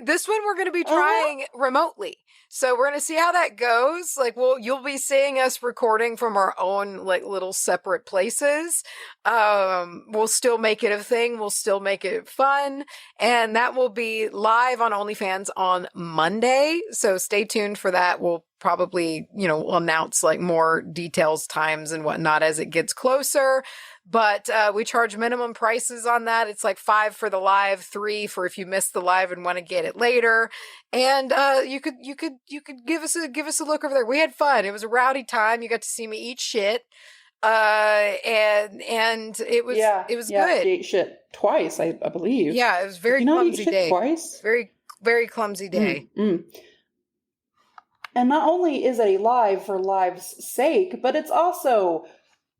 This one we're going to be trying remotely. So we're going to see how that goes. Like, you'll be seeing us recording from our own, like, little separate places. We'll still make it a thing. We'll still make it fun. And that will be live on OnlyFans on Monday. So stay tuned for that. We'll probably, we'll announce, like, more details, times, and whatnot as it gets closer. But we charge minimum prices on that. It's like $5 for the live, $3 for if you missed the live and want to get it later. And you could give us a look over there. We had fun. It was a rowdy time. You got to see me eat shit. And it was good. She ate shit twice, I believe. Yeah, it was very clumsy day. Twice? Very, very clumsy day. And not only is it a live for live's sake, but it's also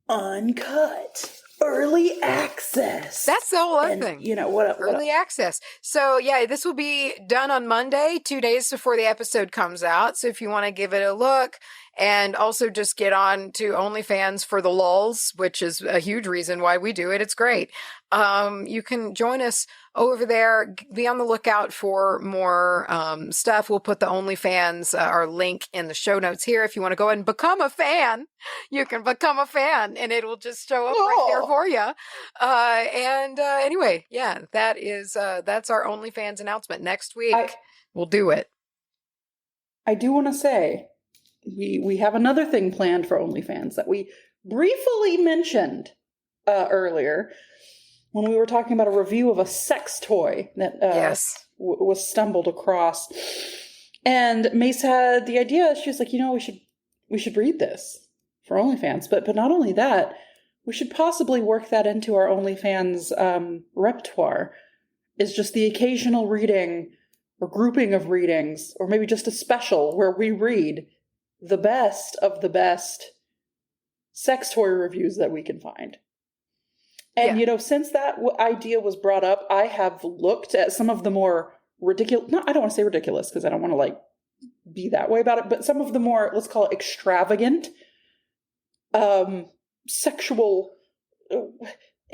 uncut. Early access. That's the whole other thing. Early access. So yeah, this will be done on Monday, 2 days before the episode comes out. So if you want to give it a look and also just get on to OnlyFans for the lulz, which is a huge reason why we do it. It's great. You can join us over there. Be on the lookout for more stuff. We'll put the OnlyFans, our link in the show notes here. If you want to go and become a fan, you can become a fan and it will just show up right there for you. Anyway, yeah, that's our OnlyFans announcement. Next week, we'll do it. I do want to say, we have another thing planned for OnlyFans that we briefly mentioned earlier when we were talking about a review of a sex toy that was stumbled across. And Mace had the idea. She was like, we should read this for OnlyFans. But not only that, we should possibly work that into our OnlyFans repertoire. Is just the occasional reading or grouping of readings, or maybe just a special where we read the best of the best sex toy reviews that we can find. And, since that idea was brought up, I have looked at some of the more ridiculous, I don't want to say ridiculous because I don't want to be that way about it, but some of the more, let's call it extravagant, sexual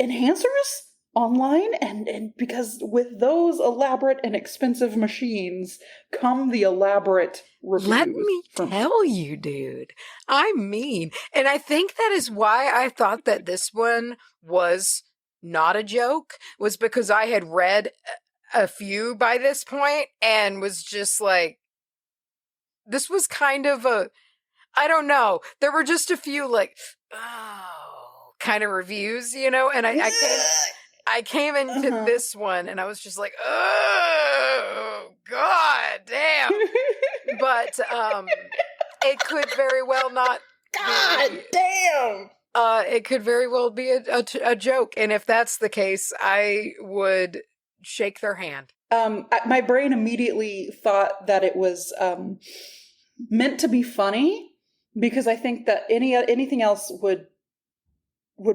enhancers online. And because with those elaborate and expensive machines come the elaborate reviews. Let me tell you, dude, I mean, and I think that is why I thought that this one was not a joke, was because I had read a few by this point and was just like, this was kind of I don't know. There were just a few kind of reviews, and I came into this one and I was just like, oh, God damn. But it could very well not. God damn. It could very well be a joke. And if that's the case, I would shake their hand. My brain immediately thought that it was meant to be funny, because I think that anything else would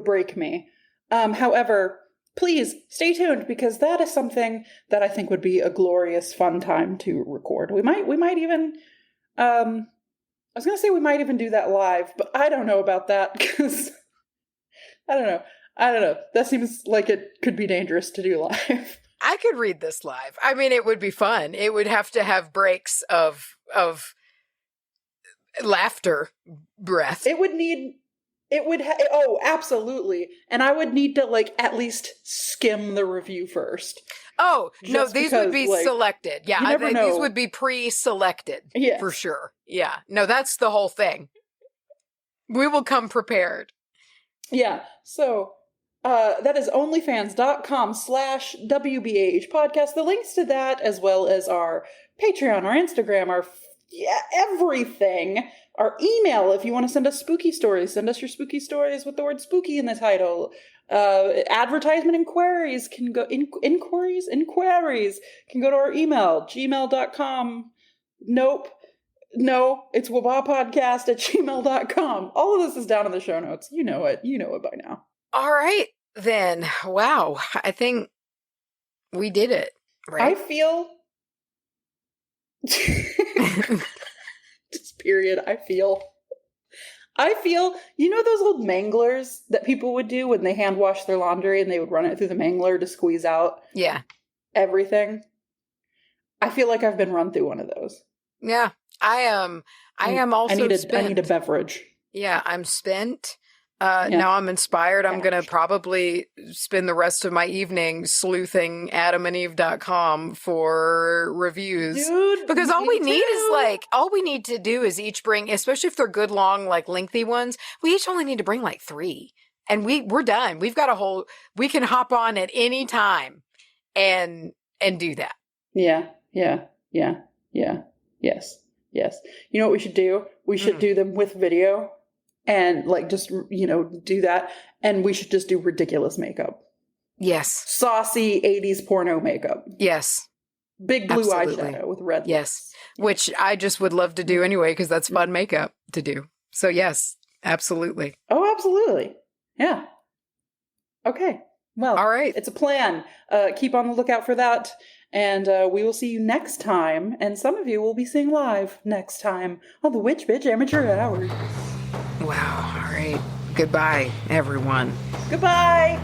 break me. However, please stay tuned, because that is something that I think would be a glorious, fun time to record. We might even, I was going to say we might even do that live, but I don't know about that, because I don't know. That seems like it could be dangerous to do live. I could read this live. I mean, it would be fun. It would have to have breaks of laughter breath. Oh, absolutely. And I would need to at least skim the review first. Oh, no, these would be selected. Yeah, these would be pre-selected. Yes. For sure. Yeah. No, that's the whole thing. We will come prepared. Yeah. So that is onlyfans.com/wbahpodcast. The links to that, as well as our Patreon, our Instagram, our everything. Our email, if you want to send us spooky stories, send us your spooky stories with the word spooky in the title. Advertisement inquiries can go, inquiries can go to our email, gmail.com. Nope. No, it's wbahpodcast@gmail.com. All of this is down in the show notes. You know it by now. All right, then. Wow. I think we did it, right? I feel... Just period. I feel, you know those old manglers that people would do when they hand wash their laundry and they would run it through the mangler to squeeze out everything? I feel like I've been run through one of those. Yeah. I am also spent. I need a beverage. Yeah, I'm spent. Now I'm inspired. I'm going to probably spend the rest of my evening sleuthing adamandeve.com for reviews. Dude, because all we need to do is each bring, especially if they're good, long, like lengthy ones, we each only need to bring like 3. And we're done. We've got we can hop on at any time and do that. Yeah. Yes. You know what we should do? We should do them with video. And like just, do that. And we should just do ridiculous makeup. Yes. Saucy 80s porno makeup. Yes. Big blue eyeshadow with red lips. Yes. Which I just would love to do anyway, because that's fun makeup to do. So yes, absolutely. Oh, absolutely. Yeah. Okay. Well, all right. It's a plan. Keep on the lookout for that. And we will see you next time. And some of you will be seeing live next time on the Witch Bitch Amateur Hour. Wow. All right. Goodbye, everyone. Goodbye.